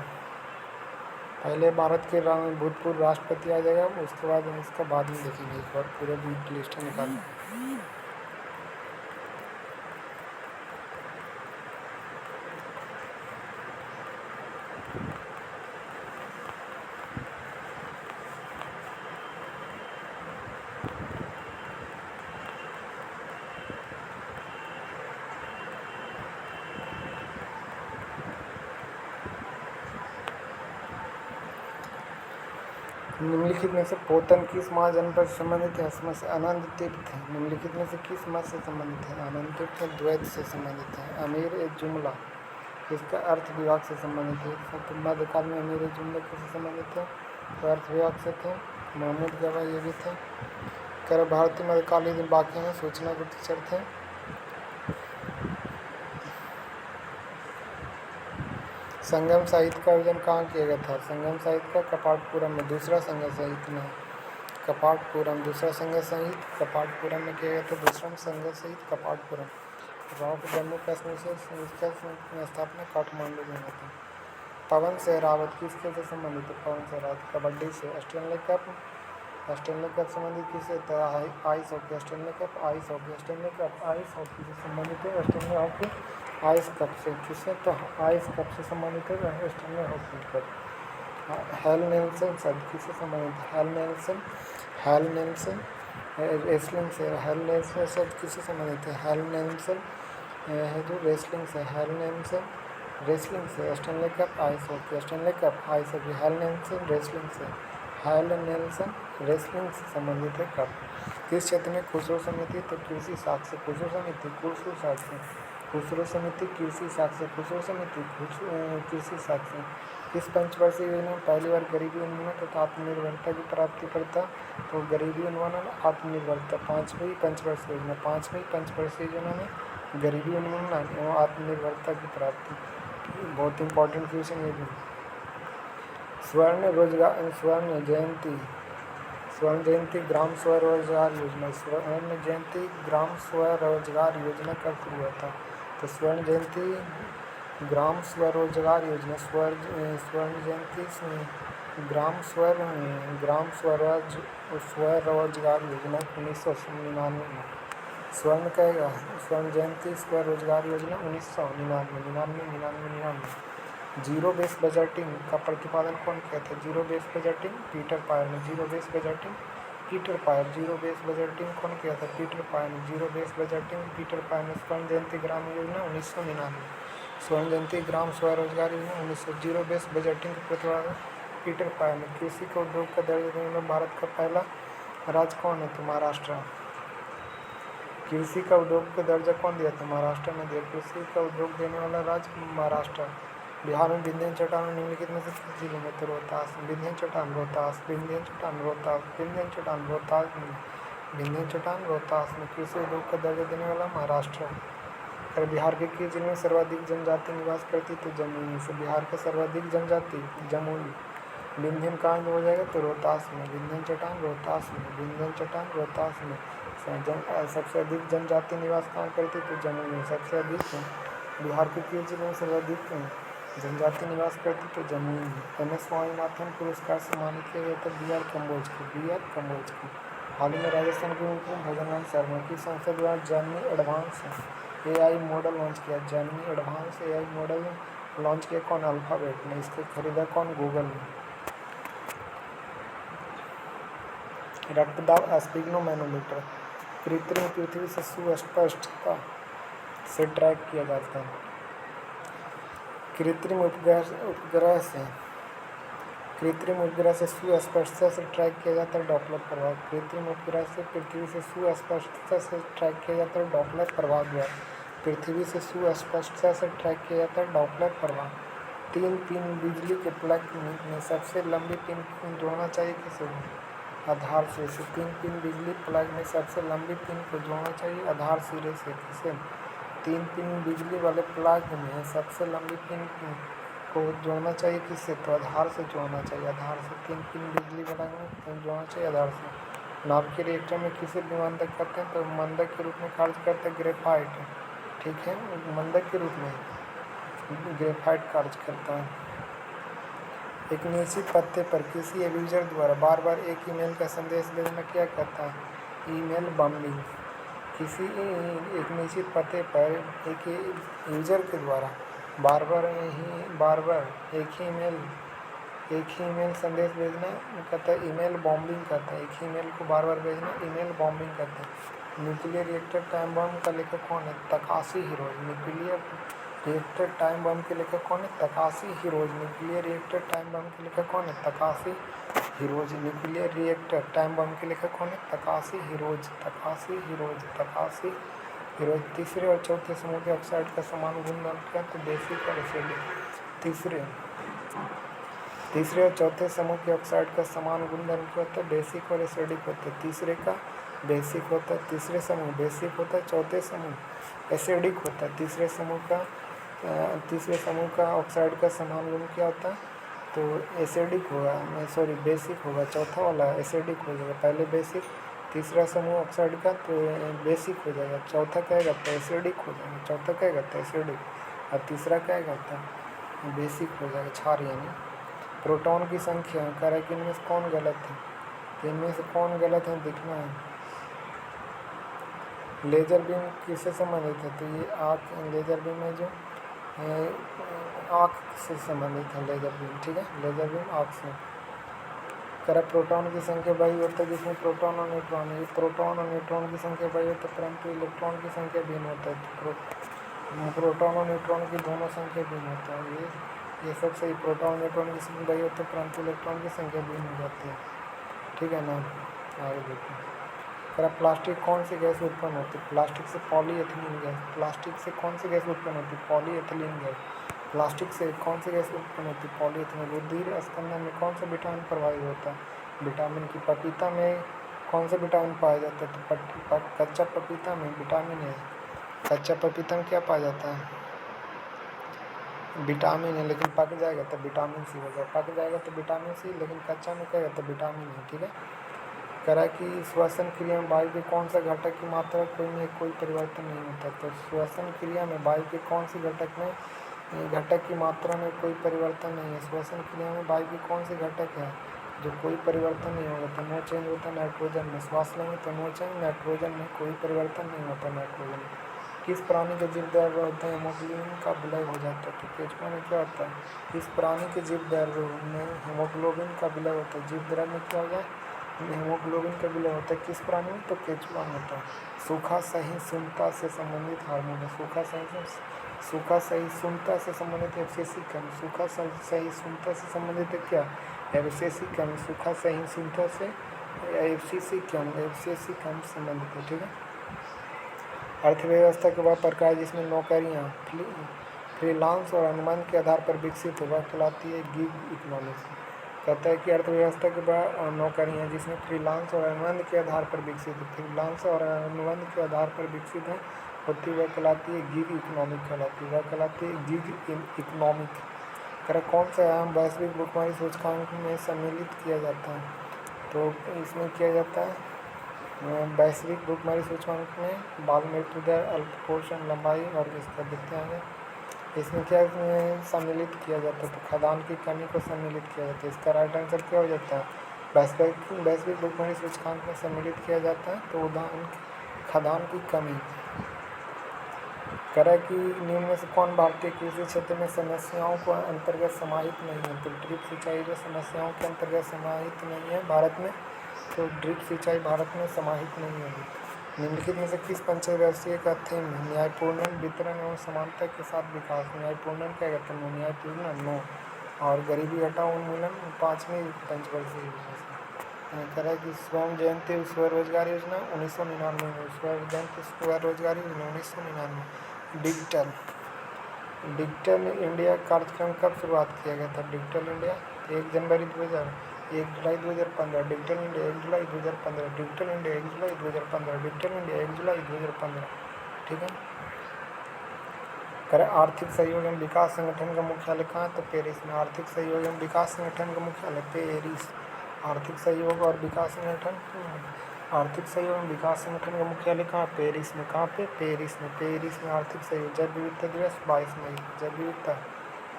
Speaker 1: पहले भारत के भूतपूर्व राष्ट्रपति आ जाएगा, उसके बाद इसका बाद में देखेंगे, इस बार पूरा लिस्ट निकाल। निम्नलिखित में से पोतन किस महाजन से संबंधित है? इसमें से आनंद तीर्थ है। निम्नलिखित में से किस मत से संबंधित है? आनंद तीर्थ द्वैत से संबंधित है। अमीर ए जुमला इसका अर्थ विभाग से संबंधित है। तो मध्यकाल में अमीर ए जुमला किससे संबंधित है? तो अर्थ विभाग से थे। महमूद गवाह ये भी थे। कर भारतीय मध्यकालीन वाक्य में सूचना गुप्तचर थे। संगम साहित्य का आयोजन कहाँ किया गया था? संगम साहित्य का कपाटपुरम में। दूसरा संगम साहित्य में कपाटपुरम, दूसरा संगम साहित्य कपाटपुरम में किया गया था। दूसरा संगम साहित्य कपाटपुरम। रॉक जम्मू कश्मीर से इसका स्थापना काठमांडू में हुआ था। पवन सहरावत किस खेल से संबंधित है? पवन सहरावत कबड्डी से। ऑस्ट्रेलिया कप संबंधित किससे था? Ice hockey. Australia cup ice hockey. Australia cup ice hockey से संबंधित है। ऑस्ट्रेलिया हॉकी आइस कप से। किससे? तो आइस कप से संबंधित है Australia hockey cup. Hello Nelson शब्द किससे संबंधित है? हेल नेल्सन रेसलिंग से। हेल नेल्सन शब्द किससे संबंधित है? हेल नेल्सन है जो रेसलिंग से। हेल नेल्सन रेसलिंग से। Australia cup ice hockey. Australia cup ice hockey hello Nelson wrestling से। हेल नेल्सन रेसलिंग से संबंधित है कप। किस क्षेत्र में खुसरो समिति? तो कृषि साक्ष्य। खुसरो समिति खुसरो साक्ष्य। खुसरो समिति कृषि साक्ष्य। खुसरो समिति कृषि साक्ष्य। किस पंचवर्षीय योजना में पहली बार गरीबी उन्मूलन तथा आत्मनिर्भरता की प्राप्ति करता? तो गरीबी उन्मूलन आत्मनिर्भरता। पाँचवीं पंचवर्षीय योजना। पाँचवीं पंचवर्षीय योजना में गरीबी उन्मूलन एवं आत्मनिर्भरता की प्राप्ति। बहुत इंपॉर्टेंट क्वेश्चन ये भी। स्वर्ण जयंती ग्राम स्वरोजगार योजना। स्वर्ण जयंती ग्राम स्वरोजगार योजना कब शुरू हुआ था? तो स्वर्ण जयंती ग्राम स्वरोजगार योजना स्वर्ण जयंती ग्राम स्वरोजगार योजना 1999 में। स्वर्ण जयंती स्वरोजगार योजना 1999। जीरो बेस बजटिंग का प्रतिपादन कौन किया था? Zero base budgeting Peter Pyhrr ने। Zero base budgeting Peter Pyhrr. Zero base budgeting कौन किया था? पीटर पायर ने। Zero base budgeting Peter Pyhrr ने। स्वर्ण जयंती ग्राम योजना 1999। स्वर्ण जयंती ग्राम स्वरोजगार योजना 1900। जीरो बेस बजटिंग का प्रतिपादन पीटर पायर ने। कृषि का उद्योग का दर्जा देने वाला भारत का पहला राज्य कौन है? तो महाराष्ट्र। कृषि का उद्योग का दर्जा कौन दिया था? महाराष्ट्र ने दिया। कृषि का उद्योग देने वाला राज्य महाराष्ट्र। बिहार में विंध्य चट्टान निम्नलिखित में से किस जिले में? तो रोहतास। विंध्य चट्टान रोहतास। विंध्य चट्टान रोहतास। विंध्य चट्टान रोहतास में। विंध्य चट्टान रोहतास में। कृषि उद्योग का दर्जा देने वाला महाराष्ट्र। अगर बिहार के किस जिले में सर्वाधिक जनजाति निवास करती? तो जमुई में से। बिहार का सर्वाधिक जनजाति जमुई। विंध्यन कहाँ हो जाएगा? तो रोहतास में। विंध्य चट्टान रोहतास में। विंध्य चट्टान रोहतास में। सबसे अधिक जनजाति निवास कहाँ करती? तो जमुई में। सबसे अधिक बिहार के किस जिले में सर्वाधिक जनजाति निवास करती? तो जमुई में। MS स्वामीनाथन पुरस्कार सम्मानित किया गया था BR कम्बोज को। हाल ही में राजस्थान के मुख्यमंत्री भजनलाल शर्मा की संसद द्वारा Gemini advance AI model launch किया। Gemini advance AI model launch किया कौन? अल्फाबेट ने। इसको खरीदा कौन? गूगल ने। रक्तदाब स्पिग्नोमेनोमीटर कृत्रिम पृथ्वी से सुस्पष्टता से ट्रैक किया जाता है। कृत्रिम उपग्रह से सुस्पष्टता से ट्रैक किया जाता है डॉपलर प्रभाव। कृत्रिम उपग्रह से पृथ्वी से सुस्पष्टता से ट्रैक किया जाता है डॉपलर प्रभाव द्वारा। पृथ्वी से सुस्पष्टता से ट्रैक किया जाता है डॉपलर प्रभाव। 3 पिन बिजली के प्लग में सबसे लंबी पिन जोड़ना चाहिए किसे? आधार सिरे से। 3 पिन बिजली प्लग में सबसे लंबी पिन को जोड़ना चाहिए आधार सिरे से। किसे? 3 पिन बिजली वाले प्लग में सबसे लंबी पिन को जोड़ना चाहिए किससे? तो आधार से जोड़ना चाहिए। आधार से 3 पिन बिजली वाला में जोड़ना चाहिए आधार से। नाभिकीय रिएक्टर में किसे विमंदक करते हैं? तो मंदक के रूप में कार्य करता है ग्रेफाइट। ठीक है, मंदक के रूप में ग्रेफाइट कार्य करता है। एक निश्चित पते पर किसी यूजर द्वारा बार बार एक ईमेल का संदेश भेजना क्या कहता है? Email bombing. किसी एक निश्चित पते पर एक यूजर के द्वारा बार बार एक ही ईमेल संदेश भेजना कहता है ईमेल बॉम्बिंग कहता है। एक ही ईमेल को बार बार भेजना ईमेल बॉम्बिंग कहते हैं। न्यूक्लियर रिएक्टर टाइम बम का लेखक कौन है? Takeshi heroes. Nuclear reactor time bomb के लेखक कौन है? Takeshi heroes. Nuclear reactor time bomb के लेखक कौन है? Takeshi heroes nuclear reactor time bomb के लेखक कौन है? Takeshi heroes, Takeshi heroes, Takeshi heroes. तीसरे और चौथे समूह के ऑक्साइड का समान गुणधर्म क्या? तो बेसिक और एसिडिक। तीसरे और चौथे समूह के ऑक्साइड का समान गुणधर्म क्या होता है? बेसिक और एसिडिक होता है। तीसरे का बेसिक होता है, तीसरे समूह बेसिक होता है, चौथे समूह एसिडिक होता है। तीसरे समूह का ऑक्साइड का समान गुण क्या होता है? तो एसिडिक होगा, सॉरी बेसिक होगा, चौथा वाला एसिडिक हो जाएगा। पहले बेसिक, तीसरा समूह ऑक्साइड का तो बेसिक हो जाएगा, चौथा क्या करता है? एसिडिक हो जाएगा, चौथा क्या करता है? एसिडिक, और तीसरा क्या करता है? बेसिक हो जाएगा, क्षार यानी। प्रोटॉन की संख्या कह रहा है कि इनमें से कौन गलत है? तो इनमें से कौन गलत है दिखना है। लेजर बीम किससे संबंधित है? तो ये आँख, लेजर बीम है जो आँख से संबंधित है लेजर बीम, ठीक है, लेजर बीम आँख से। कह प्रोटॉन की संख्या वही होता है जिसमें प्रोटॉन और न्यूट्रॉन है। प्रोटॉन और न्यूट्रॉन की संख्या वही होता है परंतु इलेक्ट्रॉन की संख्या भिन्न होता है। तो प्रोटॉन और न्यूट्रॉन की दोनों संख्या भिन्न होता है। ये सब सही, प्रोटॉन और न्यूट्रॉन की संख्या वही होता है परंतु इलेक्ट्रॉन की संख्या भिन्न हो जाती है, ठीक है ना। आगे देखते हैं। कह प्लास्टिक कौन सी गैस उत्पन्न होती है? प्लास्टिक से पॉलीएथिलीन गैस। प्लास्टिक से कौन सी गैस उत्पन्न होती है? Polyethylene gas. प्लास्टिक से कौन सी गैस उत्पन्न होती है? पॉलीएथिलीन। रुधिर स्कंदन में कौन सा विटामिन प्रभावित होता है? विटामिन की। पपीता में कौन सा विटामिन पाया जाता है? तो कच्चा पपीता में विटामिन है। कच्चा पपीता में क्या पाया जाता है? विटामिन है, लेकिन पक जाएगा तो विटामिन सी होगा। पक जाएगा तो विटामिन सी, लेकिन कच्चा में क्या होता है? विटामिन है, ठीक है। कह रहा है कि श्वसन क्रिया में वायु के कौन सा घटक की मात्रा कोई परिवर्तन नहीं होता। तो श्वसन क्रिया में वायु के कौन सी घटक की मात्रा में कोई परिवर्तन नहीं है। श्वसन क्रिया में वायु की कौन सी घटक है जो कोई परिवर्तन नहीं होगा? तो नो चेंज होता है नाइट्रोजन में। श्वास लेंगे तो नो चेंज, नाइट्रोजन में कोई परिवर्तन नहीं होता नाइट्रोजन में। किस प्राणी के जीव द्रव्य होते हैं? हीमोग्लोबिन का विलय हो जाता है। तो केचुआ में क्या होता है? इस प्राणी के जीव द्रव्य में हीमोग्लोबिन का विलय होता है। जीव द्रव्य में क्या हो जाए? हीमोग्लोबिन का विलय होता है। किस प्राणी में? तो केचुआ में होता है। सूखा सहिष्णुता से संबंधित हार्मोन है। सूखा सहिष्णुता से संबंधित एब्सेसिकम। सूखा सहिष्णुता से संबंधित है क्या? एब्सेसिकम। सूखा सहिष्णुता से एब्सेसिकम संबंधित है, ठीक है। अर्थव्यवस्था के वह प्रकार जिसमें नौकरियाँ फ्रीलांस और अनुबंध के आधार पर विकसित हुआ कहलाती है गिग इकोनॉमिक्स। कहता है कि अर्थव्यवस्था के वह नौकरियाँ जिसमें फ्रीलांस और अनुबंध के आधार पर विकसित है, फ्रीलांस और अनुबंध के आधार पर विकसित है होती वह कहलाती है गिग इकोनॉमिक कहलाती है। वह कहलाती है गिग इकोनॉमिक। कह कौन सा आयाम वैश्विक भुखमरी सूचकांक में सम्मिलित किया जाता है? तो इसमें किया जाता है वैश्विक भुखमरी सूचकांक में बाल मृत्यु दर, अल्प पोषण, लंबाई और इसका देखते हैं। इसमें क्या सम्मिलित किया जाता है? तो खदान की कमी को सम्मिलित किया जाता है। इसका राइट आंसर क्या हो जाता है? वैश्विक भुखमरी सूचकांक में सम्मिलित किया जाता है तो उदाहरण खदान की कमी। कह रहा है कि निम्न में से कौन भारतीय कृषि क्षेत्र में समस्याओं को अंतर्गत समाहित नहीं है? तो ड्रिप सिंचाई जो समस्याओं के अंतर्गत समाहित नहीं है भारत में, तो ड्रिप सिंचाई भारत में समाहित नहीं होगी। निम्नलिखित में से किस पंचवर्षीय का थीम है? न्यायपूर्ण वितरण एवं समानता के साथ विकास। न्यायपूर्ण क्या कहते हैं? न्यायपूर्ण नो। और गरीबी हटाओ उन्मूलन 5वीं पंचवर्षीय योजना। कह रहा है कि स्वयं जयंती स्वरोजगार योजना 1999 में, स्वयं जयंती स्वरोजगार योजना 1999। डिजिटल इंडिया कार्यक्रम कब शुरुआत किया गया था? डिजिटल इंडिया 1 जुलाई 2015। डिजिटल इंडिया 1 जुलाई 2015। डिजिटल इंडिया 1 जुलाई 2015। डिजिटल इंडिया 1 जुलाई 2015, ठीक है। करें आर्थिक सहयोग एवं विकास संगठन का मुख्यालय कहाँ है? तो पेरिस में। आर्थिक सहयोग एवं विकास संगठन का मुख्यालय पेरिस। आर्थिक सहयोग और विकास संगठन, आर्थिक सहयोग एवं विकास संगठन का मुख्यालय कहाँ? पेरिस में। कहाँ पे? पेरिस में। पेरिस में आर्थिक सहयोग। जैव विविधता दिवस 22 मई। जैव विविधता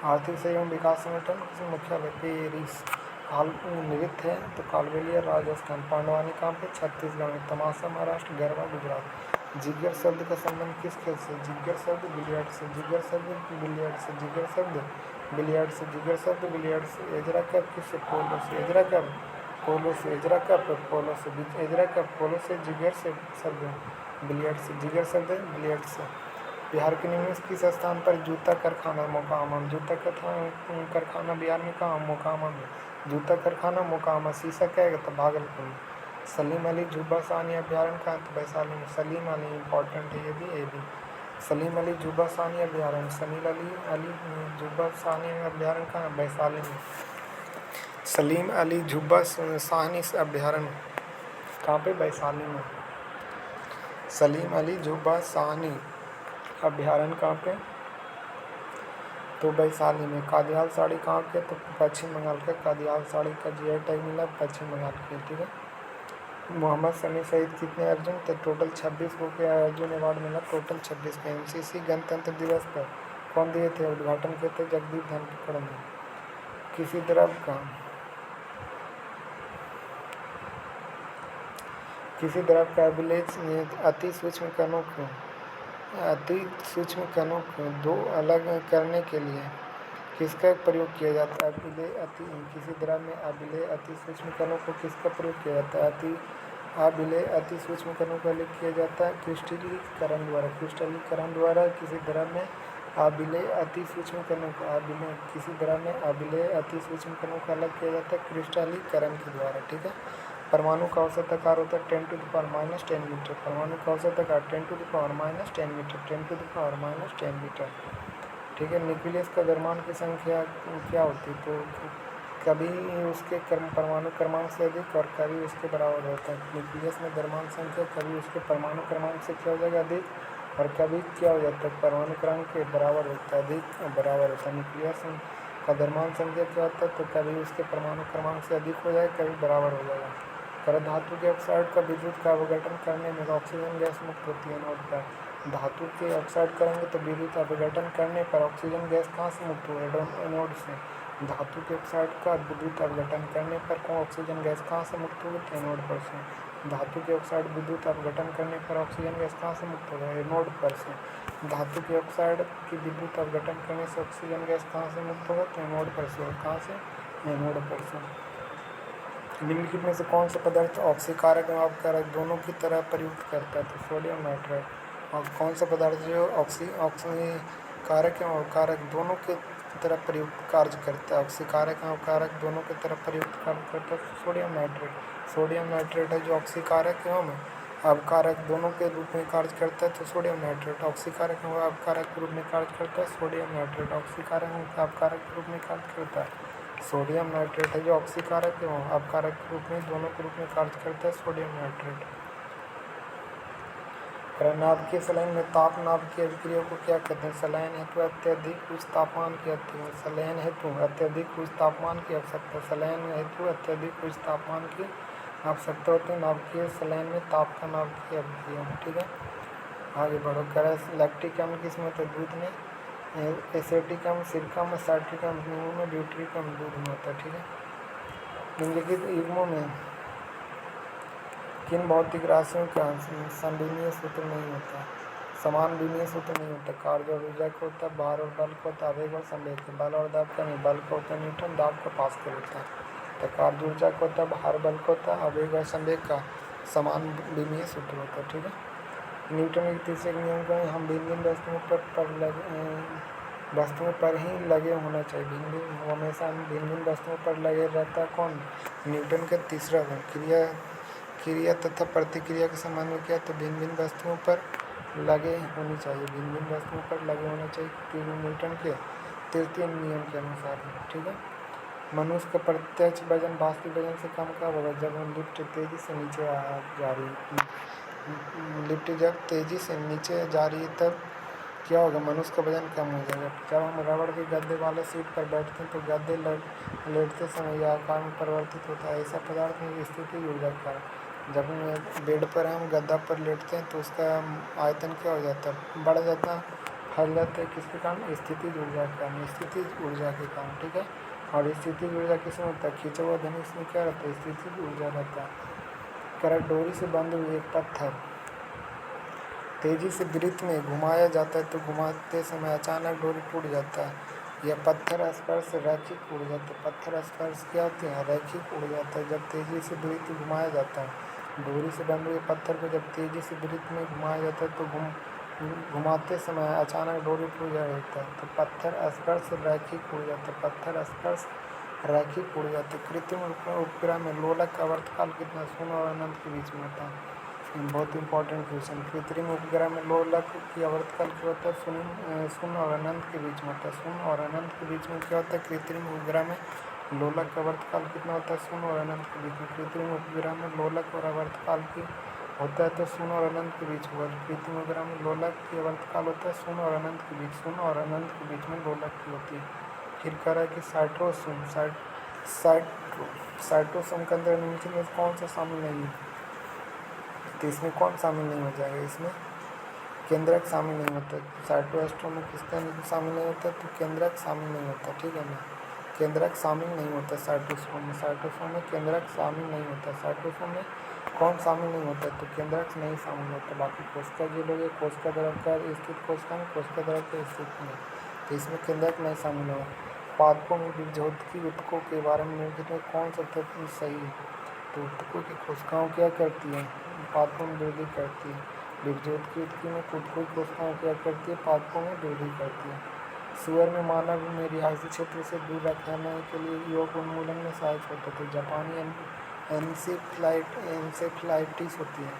Speaker 1: आर्थिक सहयोग विकास संगठन मुख्यालय पेरिस। काल नृत्य है तो कालबेलिया राजस्थान। पांडवानी कहाँ पे? छत्तीसगढ़ में। तमाशा महाराष्ट्र। गरबा गुजरात। जिगर शब्द का संबंध किस खेल से? जिगर शब्द बिलियर्ड से। जिगर शब्द बिलियर्ड से। जिगर शब्द बिलियर्ड से। जिगर शब्द बिलियर्ड से। एजरा कप किससे? पोलो से। एजरा कप पोलो से। एजरा कप पोलो से। एजरा कप पोलो से। जिगर से शब्द बिलियर्ड से। जिगर शब्द बिलियर्ड से। बिहार के निम्न किस स्थान पर जूता कारखाना मोकामा? जूता कारखाना बिहार में कहाँ? मोकामा में। जूता कारखाना मोकामा। शीशा क्या है? तो भागलपुर में। सलीम अली जुब्बा सानी अभ्यारण्य कहाँ? तो वैशाली में। सलीम अली इम्पॉर्टेंट है ये भी। सलीम अली जुब्बा सानी अभ्यारण्य, सलीम अली जुब्बा सानी अभ्यारण्य कहाँ? वैशाली में। सलीम अली जुब्बा साहनी अभ्यारण्य कहाँ पे? वैशाली में। सलीम अली जुब्बा साहनी अभ्यारण्य कहाँ पे? तो वैशाली में। कादियाल साड़ी कहाँ के? तो पश्चिम बंगाल के। कादियाल साड़ी का जीआई टैग मिला पश्चिम बंगाल के, ठीक है। मोहम्मद शमी सहित कितने अर्जुन? तो टोटल 26 को क्या अर्जुन अवार्ड मिला? टोटल 26 को। एनसीसी गणतंत्र दिवस पर कौन दिए थे उद्घाटन किए थे? जगदीप धनखड़ ने। किसी द्रव का अभिलेख अति सूक्ष्म कणों को दो अलग करने के लिए किसका प्रयोग किया जाता है? किसी द्रव में अभिलेय अति सूक्ष्म कणों को किसका प्रयोग किया जाता है? अभिलेय अति सूक्ष्म कणों का अलग किया जाता है क्रिस्टलीकरण द्वारा। किसी द्रव में अभिलेय अति सूक्ष्म कणों को किसी द्रव में अभिलेय अति सूक्ष्म कणों का अलग किया जाता है क्रिस्टलीकरण के द्वारा, ठीक है। परमाणु का औसत आकार होता है 10⁻⁻10 मीटर। परमाणु का औसत आकार 10⁻⁻10 मीटर, 10⁻⁻10 मीटर, ठीक है। न्यूक्लियस का द्रव्यमान की संख्या क्या होती है? तो कभी उसके परमाणु क्रमांक से अधिक और कभी उसके बराबर होता है। न्यूक्लियस में द्रव्यमान संख्या कभी उसके परमाणु क्रमांक से क्या हो जाएगा? अधिक, और कभी क्या हो जाता है? परमाणु क्रमांक के बराबर होता है, अधिक बराबर होता है। न्यूक्लियस का द्रव्यमान संख्या क्या होता है? तो कभी उसके परमाणु क्रमांक से अधिक हो जाएगा, कभी बराबर हो जाएगा। कर धातु के ऑक्साइड का विद्युत का अपघटन करने में ऑक्सीजन गैस मुक्त होती है। नोट पर धातु के ऑक्साइड करेंगे तो विद्युत अपघटन करने पर ऑक्सीजन गैस कहाँ से मुक्त होगी? एनोड से। धातु के ऑक्साइड का विद्युत अपघटन करने पर ऑक्सीजन गैस कहाँ से मुक्त होगी? एनोड पर से। धातु के ऑक्साइड विद्युत अपघटन करने पर ऑक्सीजन गैस कहाँ से मुक्त होगा? एनोड पर से। धातु के ऑक्साइड की विद्युत अपघटन करने से ऑक्सीजन गैस कहाँ से मुक्त होगा? तो एनोड पर से। और कहाँ से? एनोड पर से। निम्नलिखित में से कौन सा पदार्थ ऑक्सीकारक एवं अपकारक दोनों की तरह प्रयुक्त करता है? तो सोडियम नाइट्राइड। और कौन सा पदार्थ जो ऑक्सीकारक एवं अपकारक दोनों की तरह प्रयुक्त कार्य करता है? ऑक्सीकारक एवं अपकारक दोनों की तरह प्रयुक्त कार्य करता है सोडियम नाइट्रेट। सोडियम नाइट्रेट है जो ऑक्सीकारक एवं अपकारक दोनों के रूप में कार्य करता है, तो सोडियम नाइट्रेट। ऑक्सीकारक एवं अपकारक के रूप में कार्य करता है सोडियम नाइट्रेट। ऑक्सीकारक एवं अपकारक के रूप में कार्य करता है सोडियम नाइट्रेट है जो ऑक्सीकारक एवं अपकारक के रूप में दोनों के रूप में कार्य करता है सोडियम नाइट्रेट। नाभिकीय संलयन में ताप नाभ की अभिक्रिया को क्या कहते हैं? संलयन हेतु अत्यधिक उच्च तापमान की संलयन हेतु अत्यधिक उच्च तापमान की आवश्यकता। संलयन हेतु अत्यधिक उच्च तापमान की आवश्यकता होती है नाभिकीय संलयन में ताप का नाभिकीय अभिक्रिया, ठीक है। आगे बढ़ो। लैक्टिक अम्ल किसमें होता है? दूध में। एसेटिक अम्ल सिरका में। साइट्रिक अम्ल नींबू में। ब्यूटरिक अम्ल दूध में होता है, ठीक है। निम्नलिखित युग्मों में किन भौतिक राशियों का समविमीय सूत्र नहीं होता? समान विमीय सूत्र नहीं होता। कार्य और ऊर्जा का होता है, भार और बल का होता है, आवेग और संवेग का। बल और दाब का नहीं, बल का होता है न्यूटन, दाब का पास्कल होता है। तो कार्य ऊर्जा का होता है, भार बल का होता है, आवेग और संवेग का समान विमीय सूत्र होता है, ठीक है। न्यूटन के तीसरे नियम को हम भिन्न भिन्न वस्तुओं पर ही लगे होना चाहिए। हमेशा भिन्न भिन्न वस्तुओं पर लगे रहता है कौन? न्यूटन का तीसरा गुण। क्रिया तथा प्रतिक्रिया के संबंध में क्या? तो भिन्न भिन्न वस्तुओं पर लगे होनी चाहिए। भिन्न भिन्न वस्तुओं पर लगे होना चाहिए न्यूटन के तृतीय नियम के अनुसार, ठीक है। मनुष्य का प्रत्यक्ष वजन वास्तविक वजन से कम कब होगा? जब हम लिफ्ट तेजी से नीचे जा रही है। लिफ्ट जब तेजी से नीचे जा रही है तब क्या होगा? मनुष्य का वजन कम हो जाएगा। जब हम रबड़ के गद्दे वाले सीट पर बैठते हैं तो गद्दे लेटते समय या आकार में परिवर्तित होता है। ऐसा पदार्थ में स्थिति ऊर्जा का। जब बेड पर हम गद्दा पर लेटते हैं तो उसका आयतन क्या हो जाता है? बढ़ जाता है, फैल जाता है। किसके कारण? स्थितिज ऊर्जा के कारण। स्थितिज ऊर्जा के कारण, ठीक है। और स्थितिज ऊर्जा किसमें होता है? खींचा हुआ धनुष में क्या रहता है? स्थितिज ऊर्जा रहता है। डोरी से बंधे हुए एक पत्थर तेजी से वृत्त में घुमाया जाता है तो घुमाते समय अचानक डोरी टूट जाता है। यह पत्थर स्पर्श रैखिक उड़ जाता है। पत्थर स्पर्श क्या होते हैं? रैखिक उड़ जाता है जब तेजी से वृत्त घुमाया जाता है। डोरी से बंधे हुए पत्थर को जब तेजी से वृत्त में घुमाया जाता है तो घुमाते समय अचानक डोरी टूट जाता है तो पत्थर स्पर्श रैखिक उड़ जाता है, पत्थर स्पर्श रैखिक उड़ जाते। कृत्रिम उपग्रह में लोलक का आवर्तकाल कितना शून्य और अनंत के बीच में होता है। बहुत इंपॉर्टेंट क्वेश्चन। कृत्रिम उपग्रह में लोलक की आवर्तकाल क्या होता है, शून्य और अनंत के बीच में होता है। शून्य और अनंत के बीच में क्या होता है, कृत्रिम उपग्रह में लोलक का आवर्तकाल कितना होता है, शून्य और अनंत के बीच में। कृत्रिम उपग्रह में लोलक और आवर्तकाल की होता है तो शून्य और अनंत के बीच होगा। कृत्रिम उपग्रह में लोलक की आवर्तकाल होता है शून्य और अनंत के बीच, शून्य और अनंत के बीच में लोलक की होती है। फिर कह रहा है कि साइटोसोम के अंदर निम्नलिखित में कौन सा शामिल नहीं है, तो इसमें कौन शामिल नहीं हो जाएगा, इसमें केंद्रक शामिल नहीं होता। साइटोएस्ट्रोम में किसका शामिल नहीं होता, तो केंद्रक शामिल नहीं होता, ठीक है ना, केंद्रक शामिल नहीं होता साइटोसोम में। साइटोसोम में केंद्रक शामिल नहीं होता। साइटोसोम में कौन शामिल नहीं होता, तो केंद्रक नहीं शामिल होता। बाकी कोशिका जो लोग कोशिका द्रव का स्थित कोशिका में कोशिका द्रव के स्थित में, तो इसमें केंद्रक नहीं शामिल होगा। पादपों में विभोजकी ऊतकों के बारे में निम्नलिखित में कौन सा तथ्य सही है, तो ऊतकों की कोशिकाओं क्या करती है, पादपों में वृद्धि करती है। विभोजकी ऊतकों में ऊतकों की कोशिकाएं क्या करती है, पादपों में वृद्धि करती है। सुअर में मानव में रिहायशी क्षेत्र से दूर रखने के लिए योग उन्मूलन में सहायक होता है। तो जापानी एन्सेफ्लाइटिस होती है।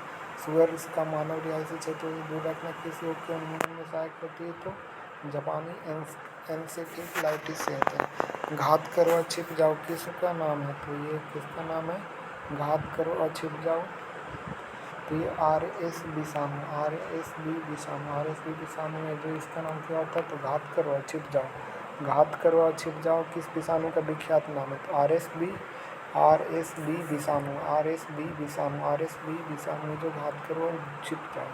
Speaker 1: सुअर का मानव रिहायशी क्षेत्र से दूर रखना किस योग के उन्मूलन में सहायक होती है, तो जापानी एन्सेफ्लाइटिस से होता है। घात करो और छिप जाओ किसका नाम है, तो ये किसका नाम है, घात करो और छिप जाओ, तो ये RSV विषाणु है जो, इसका नाम क्या होता है, तो घात करो और छिप जाओ। घात करो और छिप जाओ किस विषाणु का विख्यात नाम है, तो RSV विषाणु जो घात करो और छिप जाओ।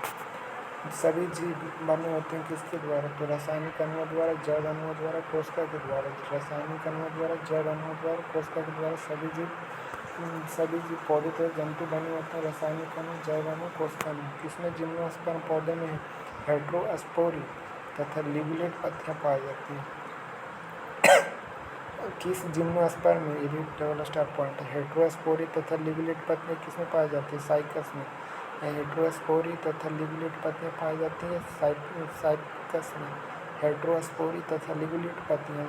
Speaker 1: सभी जीव बने होते हैं किसके द्वारा, तो रासायनिक अणुओं द्वारा, जैव अणुओं द्वारा, कोशिका के द्वारा। रासायनिक अणुओं द्वारा, जैव अणुओं द्वारा, कोशिका के द्वारा। सभी जीव पौधे तथा जंतु बने होते हैं रासायनिक अणु, जैव अणु, कोशिका अणु। किसमें जिम्नोस्पर्म पौधे में हेटेरोस्पोरी तथा लिगुलेट पत्तियां पाई जाती हैं। किस जिम्नोस्पर्म में, ये भी डबल स्टार पॉइंट है, हेटेरोस्पोरी तथा लिगुलेट पत्तियां किसमें पाई जाती है, साइकस में। हेटेरोस्पोरी तथा लिगुलेट पत्तियां पाई जाती है साइकस में। हेटेरोस्पोरी तथा लिगुलेट पत्तियां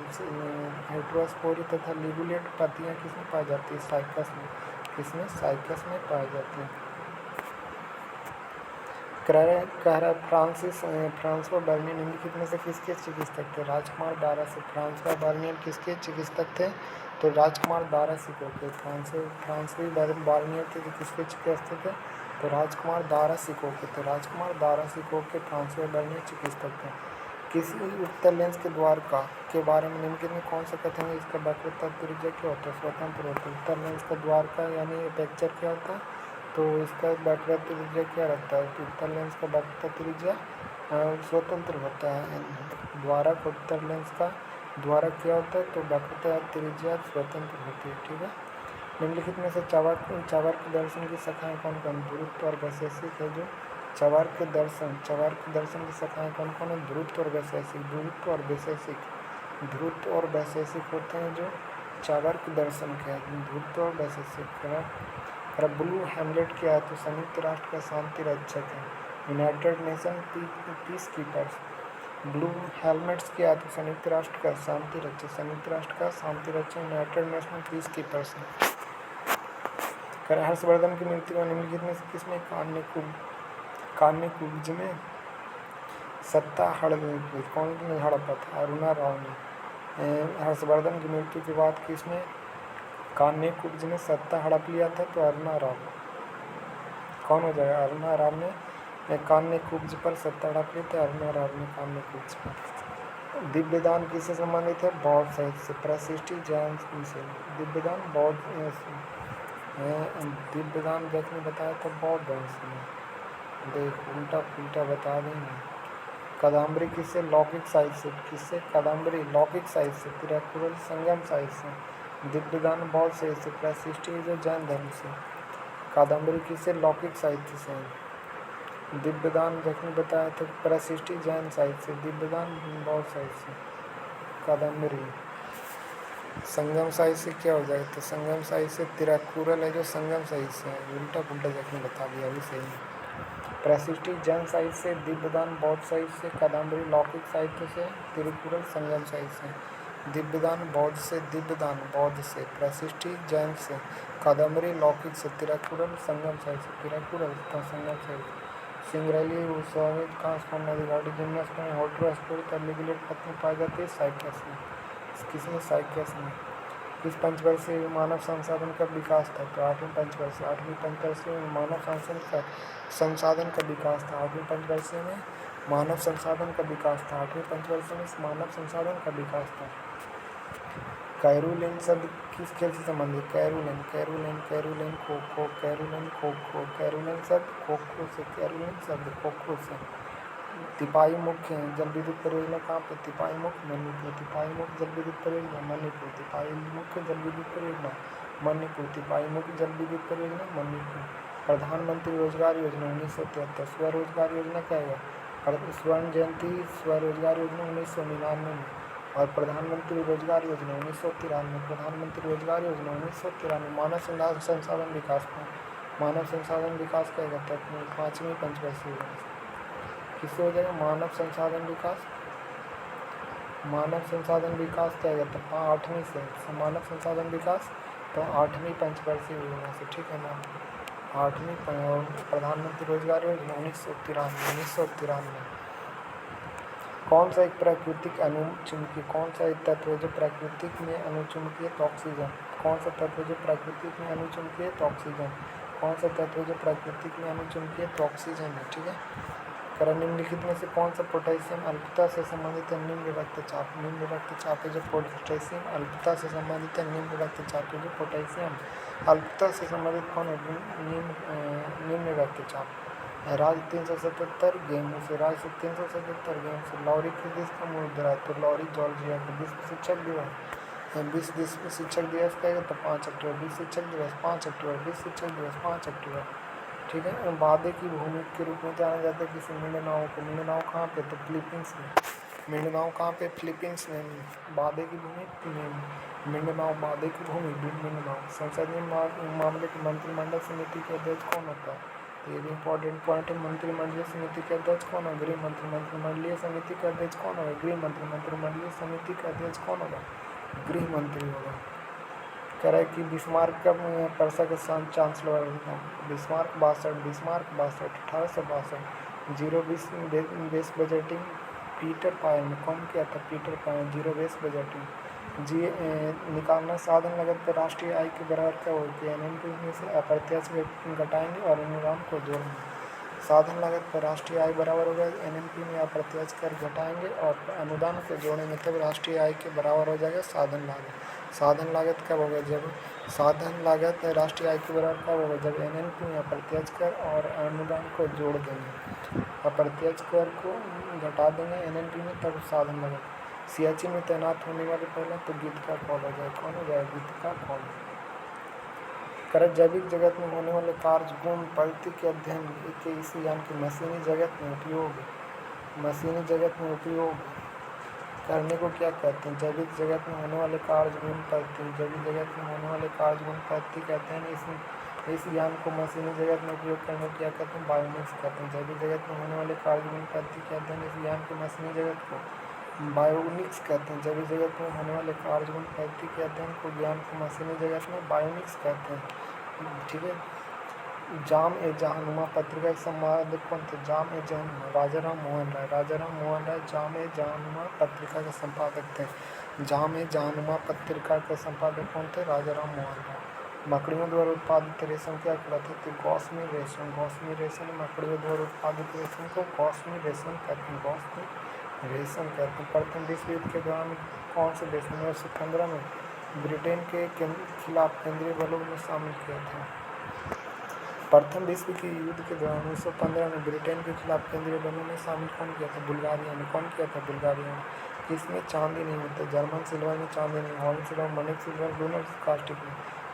Speaker 1: किसमें पाई जाती है, साइकस में। किसमें, साइकस में पाई जाती है। फ्रांसवा बर्नियर निम्नलिखित में से किसके चिकित्सक थे, राजकुमार दारासिक। फ्रांसवा बर्नियर किसके चिकित्सक थे, तो राजकुमार दारासिकों के। फ्रांसवी बर्नियर थे जो किसके चिकित्सक थे, तो राजकुमार दारासिकों के। तो राजकुमार दारासिकों के फ्रांसवा बर्नियर चिकित्सक थे। किसी उत्तर लेंस के द्वार के बारे में निम्नलिखित में कौन सा कथन है, इसका वक्रता त्रिज्या क्या होता है, स्वतंत्र होता है। उत्तर लेंस का द्वार का यानी एपेक्चर क्या होता है, तो इसका वक्रता त्रिज्या क्या रहता है, तो उत्तर लेंस का वक्रता त्रिज्या स्वतंत्र होता है। द्वारक उत्तर लेंस का द्वारक क्या होता है, तो वक्रता त्रिज्या स्वतंत्र होती है, ठीक है। निम्नलिखित में से चार्वाक दर्शन की शाखाएं कौन कौन, ध्रुव और वैशेषिक है जो चार्वाक दर्शन की शाखाएं कौन कौन है, ध्रुव और वैशेषिक। ध्रुव और वैशेषिक होते हैं जो चार्वाक दर्शन के हैं, ध्रुव और वैशेषिक। ब्लू हेमलेट क्या है, तो संयुक्त राष्ट्र का शांति रक्षक है, United nation peace keepers. Blue helmets क्या है, तो संयुक्त राष्ट्र का शांति रक्षक, यूनाइटेड नेशनल पीस कीपर्स है। हर्षवर्धन की मृत्यु निम्नलिखित में किसने कान्यकुब्ज में सत्ता कौन हड़पा था, अरुणा राव ने। हर्षवर्धन की मृत्यु के बाद किसने कान्यकुब्ज में सत्ता हड़प लिया था, तो अरुणा राव। कौन हो जाएगा, अरुणा राव ने कान्यकुब्ज पर सत्ता हड़प ली थी, अरुणा राव ने कान्यकुब्ज पर। दिव्यदान किससे संबंधित है, बौद्ध साहित्य से। प्रशिष्टि जैन से। दिव्यदान देखने बताया तो बौद्ध धर्म से। देख उल्टा पुल्टा बता देंगे। कादम्बरी किससे, लौकिक साहित्य से। कादम्बरी लौकिक साहित्य से। तिरुकुरल संगम साहित्य से। दिव्यदान बौद्ध साहित्य से। प्रशिष्टि जो जैन धर्म से। कादम्बरी किससे, लौकिक साहित्य से। दिव्यदान देखने बताया तो प्रशिष्टि जैन साहित्य से। दिव्यदान बौद्ध साहित्य से। कादम्बरी संगम साहित्य से क्या हो जाएगा, तो संगम साहित्य से। तिरुकुरल है जो संगम साहित्य से है, उल्टा पुल्टा देखने बता दिया अभी सही। प्रशिष्टि जैन साहित्य से, दिव्यदान बौद्ध साहित्य से, कादम्बरी लौकिक साहित्य से, तिरुकुरल संगम साहित्य से। दिव्यदान बौद्ध से, दिव्यदान बौद्ध से, प्रशिष्टि जैन से, कादम्बरी लौकिक से, तिरुकुरल संगम साहित्य से, तिरुकुरल तथा संगम साहित्य। सिंगरैली उत्सवित घास नदी घाटी जिम्नस में होट्रोस्पोरिक एलिगेट पत्नी पाई जाती है साइकस में। किसमें? साइकस में। किस पंचवर्षीय में मानव संसाधन का विकास था? तो 8वीं पंचवर्षीय। 8वीं पंचवर्षीय में मानव संसाधन का विकास था। 8वीं पंचवर्षीय में मानव संसाधन का विकास था। 8वीं पंचवर्षीय में मानव संसाधन का विकास था। कैरोलिन शब्द किस खेल से संबंधित? Caroline, Caroline, Caroline kho kho, Caroline kho kho, Caroline शब्द खो खो से, कैरोलिन शब्द खो खो से। तिपाही मुख्य जल विद्युत परियोजना कहाँ पे? तिपाही मुख्य मणिपुर, तिपाही मुख्य जल विद्युत परियोजना मणिपुर, तिपाही मुख्य जल विद्युत परियोजना मणिपुर, तिपाही मुख्य जल विद्युत परियोजना मणिपुर। प्रधानमंत्री रोजगार योजना 1973। स्वरोजगार योजना क्या है? स्वर्ण जयंती स्वरोजगार योजना 1999 में। और प्रधानमंत्री रोजगार योजना 1993। प्रधानमंत्री रोजगार योजना 1993। मानव संसाधन विकास में मानव संसाधन विकास क्या कहता है? 5वीं पंचवर्षीय योजना किससे हो जाएगा? मानव संसाधन विकास। मानव संसाधन विकास क्या कहता है? 8वीं से मानव संसाधन विकास तो 8वीं पंचवर्षीय योजना से, ठीक है ना। 8वीं प्रधानमंत्री रोजगार योजना 1993। कौन सा एक प्राकृतिक अनुचुंबकीय कौन सा एक तत्व है जो प्राकृतिक में अनुचुंबकीय है? तो ऑक्सीजन। कौन सा तत्व जो प्राकृतिक में अनुचुंबकीय है? तो ऑक्सीजन। कौन सा तत्व जो प्राकृतिक में अनुचुंबकीय है? तो ऑक्सीजन है, ठीक है। कर निम्नलिखित में से कौन सा पोटेशियम अल्पता से संबंधित है? निम्न रक्तचाप। निम्न रक्तचाप है जो पोटेशियम अल्पता से संबंधित है। निम्न रक्तचाप है जो पोटेशियम अल्पता से संबंधित कौन है? निम्न रक्तचाप। राज्य 377 गेमों से, राज्य 377 गेमों से। लॉरी किस देश का मूल उद्रा है? तो लॉरी जॉर्जिया का। विश्व शिक्षक दिवस विश्व शिक्षक दिवस कहेगा तो 5 अक्टूबर। विश्व शिक्षक दिवस 5 अक्टूबर। विश्व शिक्षक दिवस 5 अक्टूबर, ठीक है। बादे की भूमि के रूप में जाना जाता है किसी मिंडनाओ को। मिंडनाओ कहाँ पे? तो फिलीपींस में। मिंडनाओ कहाँ पे? फिलीपींस में। बादे की भूमि मिंडनाओ, बादे की भूमि मिंडनाओ। संसदीय मामले की मंत्रिमंडल समिति के अध्यक्ष कौन होता है? तो ये भी इंपॉर्टेंट पॉइंट है। मंत्रिमंडलीय समिति के अध्यक्ष कौन है? गृह मंत्री। मंत्रिमंडलीय समिति के अध्यक्ष कौन होगा? गृह मंत्री। मंत्रिमंडलीय समिति के अध्यक्ष कौन होगा? गृह मंत्री होगा। कह रहा है कि बिस्मार्क का पर्सा के chancellor Bismarck 62 1862। Zero base budgeting Peter Pyhrr ने कौन किया था? Peter Pyhrr. Zero base budgeting निकालना साधन लागत पर राष्ट्रीय आय के बराबर क्या होगी? एनएनपी में से अप्रत्यक्ष घटाएंगे और अनुदान को जोड़ेंगे। साधन लागत पर राष्ट्रीय आय बराबर होगा एनएनपी में अप्रत्यक्ष कर घटाएंगे और अनुदान को जोड़ेंगे तब राष्ट्रीय आय के बराबर हो जाएगा साधन लागत। साधन लागत कब होगा? जब साधन लागत राष्ट्रीय आय के बराबर कब होगा? जब एनएनपी में अप्रत्यक्ष कर और अनुदान को जोड़ देंगे। अप्रत्यक्ष कर को घटा देंगे एनएनपी में तब साधन लागत। सियाचिन में तैनात होने वाले पहले तो गीत का कॉल हो जाए। कौन हो जाए? गीत का कॉल। कर जैविक जगत में होने वाले कार्य गुण पद्धति के अध्ययन के इस यान के मशीनी जगत में उपयोग करने को क्या कहते हैं? जैविक जगत में होने वाले कार्य गुण पद्धति। जैविक जगत में होने वाले कार्य गुण पद्धति के अध्ययन इस यान को मशीनी जगत में उपयोग करने को क्या कहते हैं? बायोमिक्स कहते हैं। जैविक जगत में होने वाले कार्य गुण पद्धति के अध्ययन इस यान के मशीनी जगत को बायोनिक्स कहते हैं। जैविक जगत में होने वाले कार्य गुण पद्धति के अध्ययन को ज्ञान को मशीनी जगत में बायोनिक्स कहते हैं, ठीक है। जाम ए जहानुमा पत्रिका के संपादक कौन थे? जाम ए जहानुमा राजाराम मोहन राय। राजाराम मोहन राय जाम ए जहानुमा पत्रिका के संपादक थे। जाम ए जहानुमा पत्रिका के संपादक कौन थे? राजाराम मोहन राय। मकड़ियों द्वारा उत्पादित रेशम क्या कहलाते थे? गौसमी रेशम। गौसमी रेशम मकड़ियों द्वारा उत्पादित रेशम को गौसमी रेशम कहते हैं। गौसमी रेशम कहते हैं। प्रथम विश्व युद्ध के दौरान कौन से देश ने 1915 में ब्रिटेन के खिलाफ केंद्रीय बलों में शामिल किया था? प्रथम विश्व के युद्ध के दौरान 1915 में ब्रिटेन के खिलाफ केंद्रीय बलों में शामिल कौन किया था? बुल्गारिया ने। कौन किया था? बुल्गारिया ने। इसमें चांदी नहीं होता। जर्मन सिल्वर में चांदी नहीं। हॉलैंड सिल्वर, मनिक सिल्वर दोनों कास्टिक में,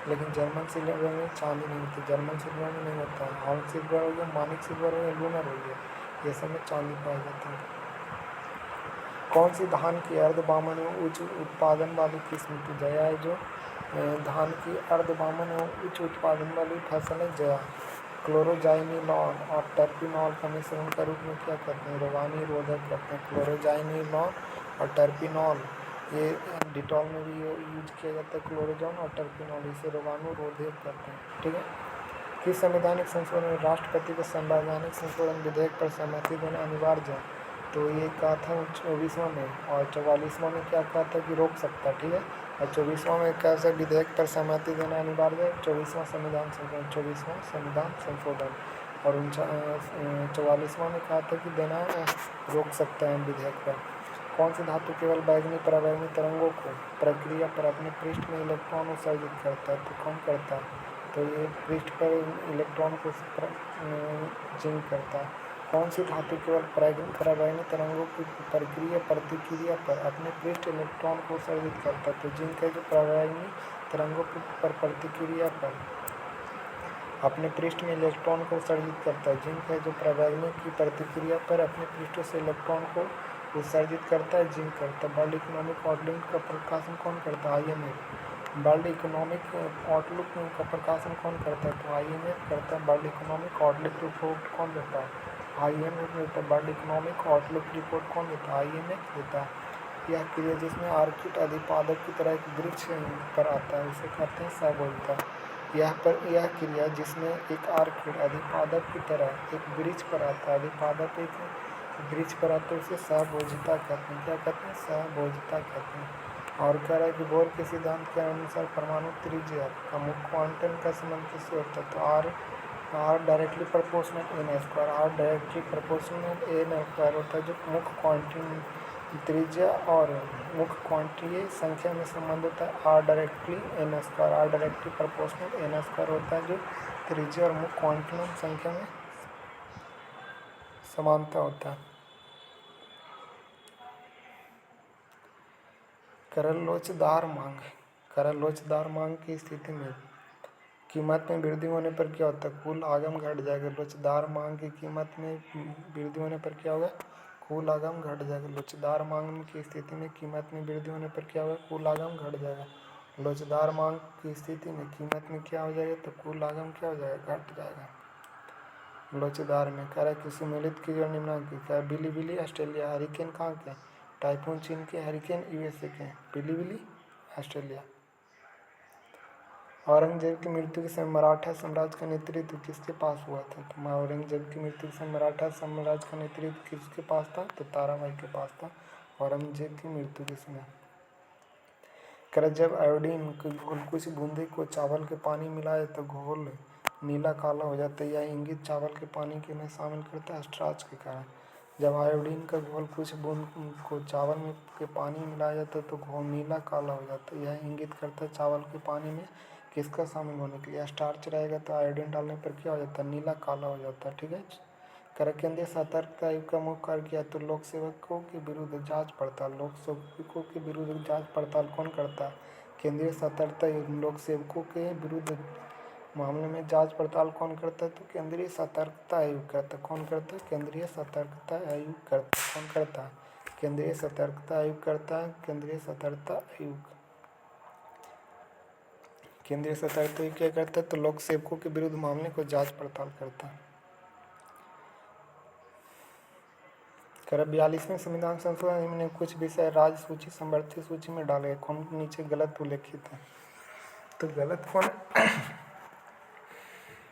Speaker 1: लेकिन जर्मन सिल्वर में चांदी नहीं होती। जर्मन सिल्वर में नहीं होता है। हॉलैंड सिल्वर हो गया, मानिक सिल्वर हो गया, लूनर हो गया, ये सब में चांदी पाया जाता है। कौन सी धान की अर्धबामन एवं उच्च उत्पादन वाली किस्म की? जया है जो धान की अर्धबामन एवं उच्च उत्पादन वाली फसल है जया। क्लोरोजाइनिलॉन और टर्पिनॉल का मिश्रण के रूप में क्या करते हैं, रोगाणु रोधक करते हैं। क्लोरोजाइनिलॉन और टर्पिनॉल, ये डिटॉल में भी यूज किया जाता है, क्लोरोजॉन और टर्पिनॉल, इसे रोगाणु रोधक करते हैं। ठीक है। किस संवैधानिक संशोधन में राष्ट्रपति को संवैधानिक संशोधन विधेयक पर सहमति देना अनिवार्य है, तो ये कहा था 24वां में, और 44वां में क्या कहा था कि रोक सकता है। ठीक है। और 24वां में कैसे विधेयक पर सहमति देना अनिवार्य है, 24वां संविधान संशोधन, 24वां संविधान संशोधन। और 44वां में कहा था कि देना रोक सकता है विधेयक पर। कौन सी धातु केवल बैगनी पराबैंगनी तरंगों को प्रक्रिया पर अपने पृष्ठ में इलेक्ट्रॉन उत्सर्जित करता है, तो कौन करता है, तो ये पृष्ठ पर इलेक्ट्रॉन को जिंक करता है। कौन सी धातु केवल पराबैंगनी तरंगों की प्रतिक्रिया पर अपने पृष्ठ इलेक्ट्रॉन को उत्सर्जित करता है, तो जिंक है जो पराबैंगनी तरंगों पर प्रतिक्रिया पर अपने पृष्ठ में इलेक्ट्रॉन को उत्सर्जित करता है। जिंक है जो पराबैंगनी की प्रतिक्रिया पर अपने पृष्ठ से इलेक्ट्रॉन को उत्सर्जित करता है, जिंक करता है। वर्ल्ड इकोनॉमिक आउटलुक का प्रकाशन कौन करता है, IMF। वर्ल्ड इकोनॉमिक आउटलुक का प्रकाशन कौन करता है, तो IMF करता है। वर्ल्ड इकोनॉमिक आउटलुक रिपोर्ट कौन देता है, IMF देता है। वर्ल्ड इकोनॉमिक आउटलुक रिपोर्ट कौन देता है, IMF देता है। यह क्रिया जिसमें आर्किड अधिपादक की तरह एक वृक्ष पर आता है, उसे कहते हैं सहभोजिता। यह क्रिया जिसमें एक आर्किड अधिपादक की तरह एक वृक्ष पर आता है, अधिपादक एक वृक्ष पर आता है, उसे सहभोजिता कहते हैं। क्या कहते हैं, सहभोजिता कहते हैं। और कह रहा है कि बोर के सिद्धांत के अनुसार परमाणु त्रिज्या का मुख्य क्वांटम का संबंध किससे होता है, तो R directly proportional N square, R directly proportional N square होता है जो मुख्य क्वांटम त्रिज्या और मुख्य क्वांटीय संख्या में संबंध होता है। R directly N square, R directly proportional N square होता है जो त्रिज्या और मुख्य क्वांटम संख्या में समानता होता है। करल लोचदार मांग, करल लोचदार मांग की स्थिति में कीमत में वृद्धि होने पर क्या होता है, कुल आगम घट जाएगा। लोचदार मांग की कीमत में वृद्धि होने पर क्या होगा, कुल आगम घट जाएगा। लोचदार मांग की स्थिति में कीमत में वृद्धि होने पर क्या होगा, कुल आगम घट जाएगा। लोचदार मांग की स्थिति में कीमत में क्या हो जाएगा, तो कुल आगम क्या हो जाएगा, घट जाएगा। लोचदार में कह रहा है कि सुमेलित की जो निम्नांकित क्या है, बिलीबिली ऑस्ट्रेलिया, हरिकेन कहाँ के, टाइफून चीन के, हरिकेन USA के, बिलीबिली ऑस्ट्रेलिया। औरंगजेब की मृत्यु के समय मराठा साम्राज्य का नेतृत्व किसके पास हुआ था, तो औरंगजेब की मृत्यु के समय मराठा साम्राज्य का नेतृत्व किसके पास था, तो ताराबाई के पास था औरंगजेब की मृत्यु के समय। कर जब आयोडीन की घोल कुछ बूंदे को चावल के पानी मिलाए तो घोल नीला काला हो जाता है, यह इंगित चावल के पानी के में शामिल करता है स्टार्च के कारण। जब आयोडीन का घोल कुछ बूंद को चावल में के पानी मिलाया जाता है तो घोल नीला काला हो जाता है, यह इंगित करता है चावल के पानी में किसका शामिल होने के लिए, स्टार्च रहेगा तो आयोडीन डालने पर क्या हो जाता है, नीला काला हो जाता है। ठीक है। कर केंद्रीय सतर्कता आयोग का मुख्य कार्य किया, तो लोक सेवकों के विरुद्ध जांच पड़ताल, लोक सेवकों के विरुद्ध जांच पड़ताल कौन करता है, केंद्रीय सतर्कता आयोग। लोक सेवकों के विरुद्ध मामले में जांच पड़ताल कौन करता है, तो केंद्रीय सतर्कता आयोग करता है। कौन करता है, केंद्रीय सतर्कता आयोग करता है। कौन करता है, केंद्रीय सतर्कता आयोग करता है, केंद्रीय सतर्कता आयोग। केंद्रीय सतर्कता आयोग क्या करता है, तो लोक सेवकों के विरुद्ध मामले को जांच पड़ताल करता है। कर 42वें संविधान संशोधन में कुछ विषय राज्य सूची संवर्ती सूची में डाले गए, कौन नीचे गलत उल्लेखित है, तो गलत कौन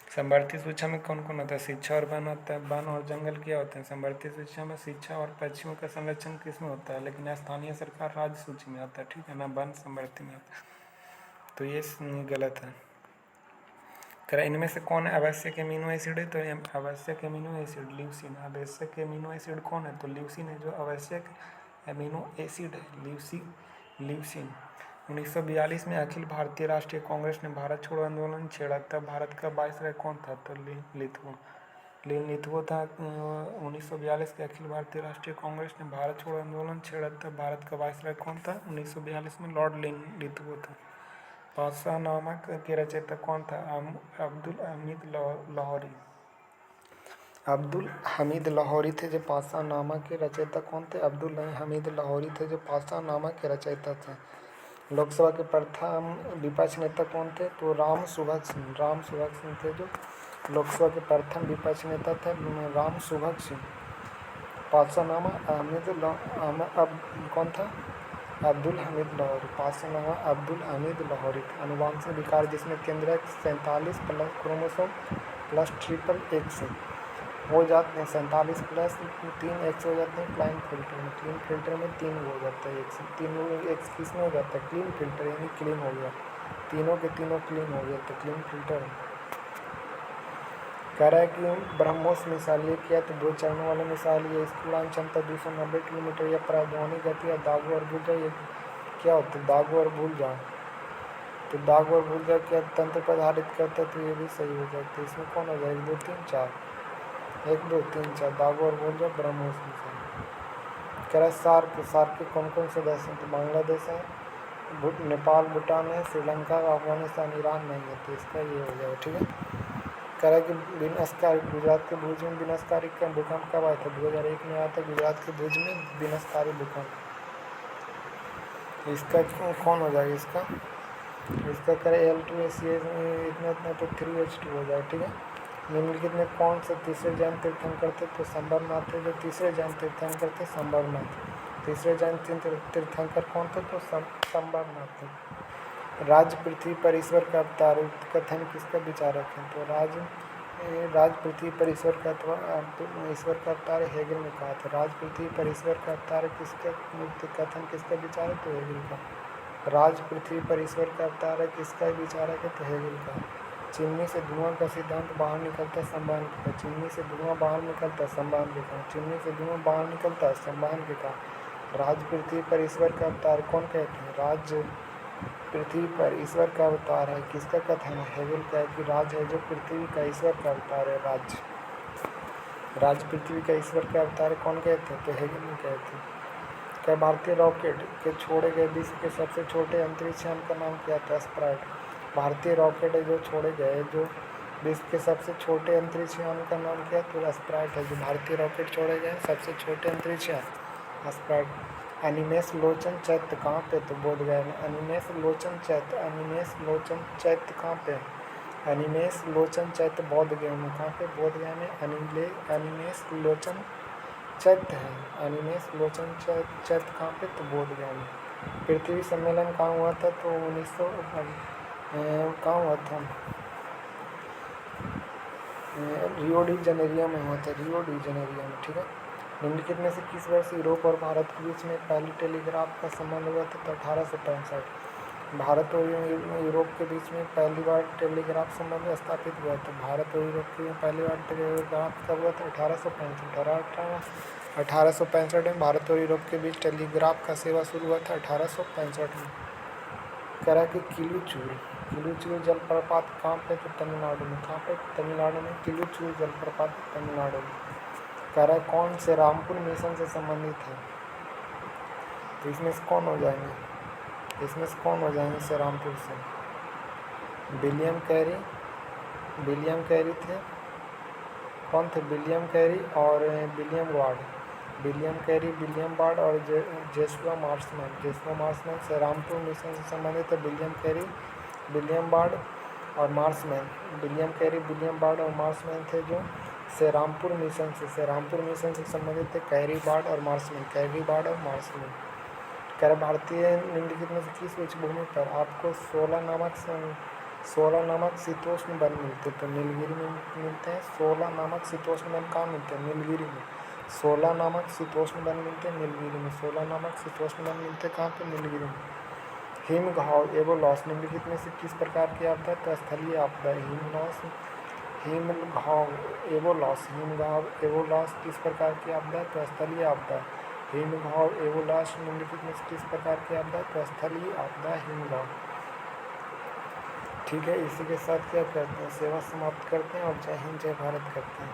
Speaker 1: संवर्ती सूची में कौन कौन होता है, शिक्षा और वन होता है, वन और जंगल क्या होते हैं। संवर्ती सूची में शिक्षा और पक्षियों का संरक्षण किसमें होता है, लेकिन स्थानीय सरकार राज्य सूची में आता है। ठीक है ना, वन संवर्ती में आता है, तो ये गलत है। कर इनमें से कौन आवश्यक एमिनो एसिड है, तो आवश्यक एमिनो एसिड ल्यूसीन। आवश्यक एमिनो एसिड कौन है, तो ल्यूसीन है जो आवश्यक एमिनो एसिड है, ल्यूसीन। 1942 में अखिल भारतीय राष्ट्रीय कांग्रेस ने भारत छोड़ो आंदोलन छेड़ा, तब भारत का वायसराय कौन था, तो लिथुओ था। 1942 के अखिल भारतीय राष्ट्रीय कांग्रेस ने भारत छोड़ो आंदोलन छेड़ा, तब भारत का वायसराय कौन था, 1942 में लॉर्ड लिथुओ था। पाशानामा के रचयिता कौन था, अब्दुल हमीद लाहौरी। अब्दुल हमीद लाहौरी थे जो पाशानामा के रचयिता कौन थे, अब्दुल हमीद लाहौरी थे जो पाशानामा के रचयिता थे। लोकसभा के प्रथम विपक्ष नेता कौन थे, तो राम सुभग सिंह थे जो लोकसभा के प्रथम विपक्ष नेता थे राम सुभग सिंह। पादशाहनामा कौन था? अब्दुल हमीद लाहौरी। पादशाहनामा अब्दुल हमीद लाहौरी। अनुवांशिक विकार जिसमें केंद्रक 47 plus chromosome plus triple x हो जाते हैं, 47 प्लस 3 एक्स हो जाते हैं क्लाइन फिल्टर में। क्लीन फिल्टर में 3 हो जाता है एक्स, 3 एक्स किस में हो जाता है? क्लीन फिल्टर, यानी क्लीन हो गया, तीनों के तीनों क्लीन हो गया तो क्लीन फिल्टर। कह रहा है कि ब्रह्मोस मिसाइल ये किया तो 2 चरणों वाला मिसाइल, ये इसकी उड़ान क्षमता 290 किलोमीटर, या प्राध्वनि गति या दागो और भूल जाओ, ये क्या होता है? दागो और भूल जाओ। तो दागो और भूल जाओ क्या तंत्र पर आधारित करता है, तो ये भी सही हो जाता है। इसमें कौन हो जाएगा? 1 2 3 4, 1 2 3 4 दागो और भूल जाओ ब्रह्मोस मिसाइल। कह रहा है सार्क के कौन कौन सदस्य हैं? तो बांग्लादेश है, नेपाल, भूटान है, श्रीलंका, अफगानिस्तान, ईरान नहीं है, तो इसका ये हो जाएगा। ठीक है। कह रहा है कि विनाशकारी गुजरात के भुज में विनाशकारी का भूकंप कब आया था? 2001 में आया था गुजरात के भुज में विनाशकारी भूकंप। इसका कौन हो जाएगा? इसका करें L2ACH इतना इतना तो 3H2 हो जाए। ठीक है। निम्नलिखित में कौन से तीसरे जैन तीर्थंकर थे? तो संबरनाथ है। जो तीसरे जैन तीर्थंकर थे संबरनाथ। तीसरे जैन तीर्थंकर कौन थे? तो संबरनाथ थे। राज पृथ्वी पर ईश्वर का अवतार कथन किसका विचारक है? तो राज पृथ्वी पर ईश्वर का अवतार हेगल ने कहा था। राज पृथ्वी पर ईश्वर का अवतार किसका कथन किसका विचारक? तो हेगल का। राज पृथ्वी पर ईश्वर का अवतार है किसका विचारक है? तो हेगल का। चिमनी से धुआं का सिद्धांत बाहर निकलता है संवहन के कारण। चिमनी से धुआं बाहर निकलता है संवहन के कारण। चिमनी से धुआं बाहर निकलता है संवहन के कारण। राज पृथ्वी पर ईश्वर का अवतार कौन कहते हैं? राज पृथ्वी पर ईश्वर का अवतार है किसका कथन है? हेगल का है कि राज है जो पृथ्वी का ईश्वर का अवतार है। राज पृथ्वी का ईश्वर का अवतार कौन कहते हैं? तो हेगल ने कहते हैं। क्या भारतीय रॉकेट के छोड़े गए विश्व के सबसे छोटे अंतरिक्ष यान का नाम क्या था? स्प्राइट। भारतीय रॉकेट है जो छोड़े गए जो विश्व के सबसे छोटे अंतरिक्ष यान का नाम क्या है? तो स्प्राइट है। जो भारतीय रॉकेट छोड़े गए सबसे छोटे अंतरिक्ष यान स्प्राइट। अनिमेष लोचन चैत्य कहाँ पे? तो बोधगया में। अनिमेष लोचन चैत्य कहाँ पे? अनिमेष लोचन चैत्य बोधगया में। कहाँ पे? बोधगया में अनिमेष लोचन चैत्य है। अनिमेष लोचन चैत्य कहाँ पे? तो बोधगया में। पृथ्वी सम्मेलन कहाँ हुआ था? तो 1900 कहाँ हुआ था? रियो डी जनेरियो में हुआ था। रियो डी जनेरियो में। ठीक है। निम्नलिखित में से किस वर्ष यूरोप और भारत के बीच में पहली टेलीग्राफ का संबंध हुआ था? तो 1865। भारत और यूरोप के बीच में पहली बार टेलीग्राफ संबंध स्थापित हुआ था। भारत और यूरोप के पहली बार टेलीग्राफ कब हुआ था? 1865 में भारत और यूरोप के बीच टेलीग्राफ का सेवा शुरू हुआ था 1865 में। कह रहा है कि किलुचूर जलप्रपात कहाँ पे? तो तमिलनाडु में। कहाँ पे? तमिलनाडु में। किलुचूर जलप्रपात तमिलनाडु में। कह रहा है कौन से रामपुर मिशन से संबंधित है? तो इसमें से कौन हो जाएंगे? से रामपुर से विलियम कैरी थे। कौन थे? विलियम कैरी और विलियम वार्ड और जेसुआ मार्समैन से रामपुर मिशन से संबंधित है। विलियम कैरी, विलियम वार्ड और मार्समैन। विलियम कैरी, विलियम वार्ड और मार्समैन थे जो रामपुर मिशन से संबंधित थे। कैरी, वार्ड और मार्समैन। कह रहे भारतीय निम्नलिखित में से किस उच्च भूमि पर आपको 16 नामक शीतोष्ण वन मिलते? तो नीलगिरी में मिलते हैं। 16 नामक शीतोष्ण वन कहाँ मिलते हैं? नीलगिरी में। 16 नामक शीतोष्ण वन मिलते हैं नीलगिरी में। 16 नामक शीतोष्ण वन मिलते कहाँ पे? नीलगिरी में। हिमघाव एवोलॉस निम्नलिखित में से किस प्रकार की आपदा? तो स्थलीय आपदा। हिमघाव एवोलॉस किस प्रकार की आपदा? तो स्थलीय आपदा। हिमघाव एवोलॉस निम्नलिखित में से किस प्रकार की आपदा? तो स्थलीय आपदा हिमघाव। ठीक है। इसी के साथ क्या करते हैं? सेवा समाप्त करते हैं और जय हिंद जय भारत करते हैं।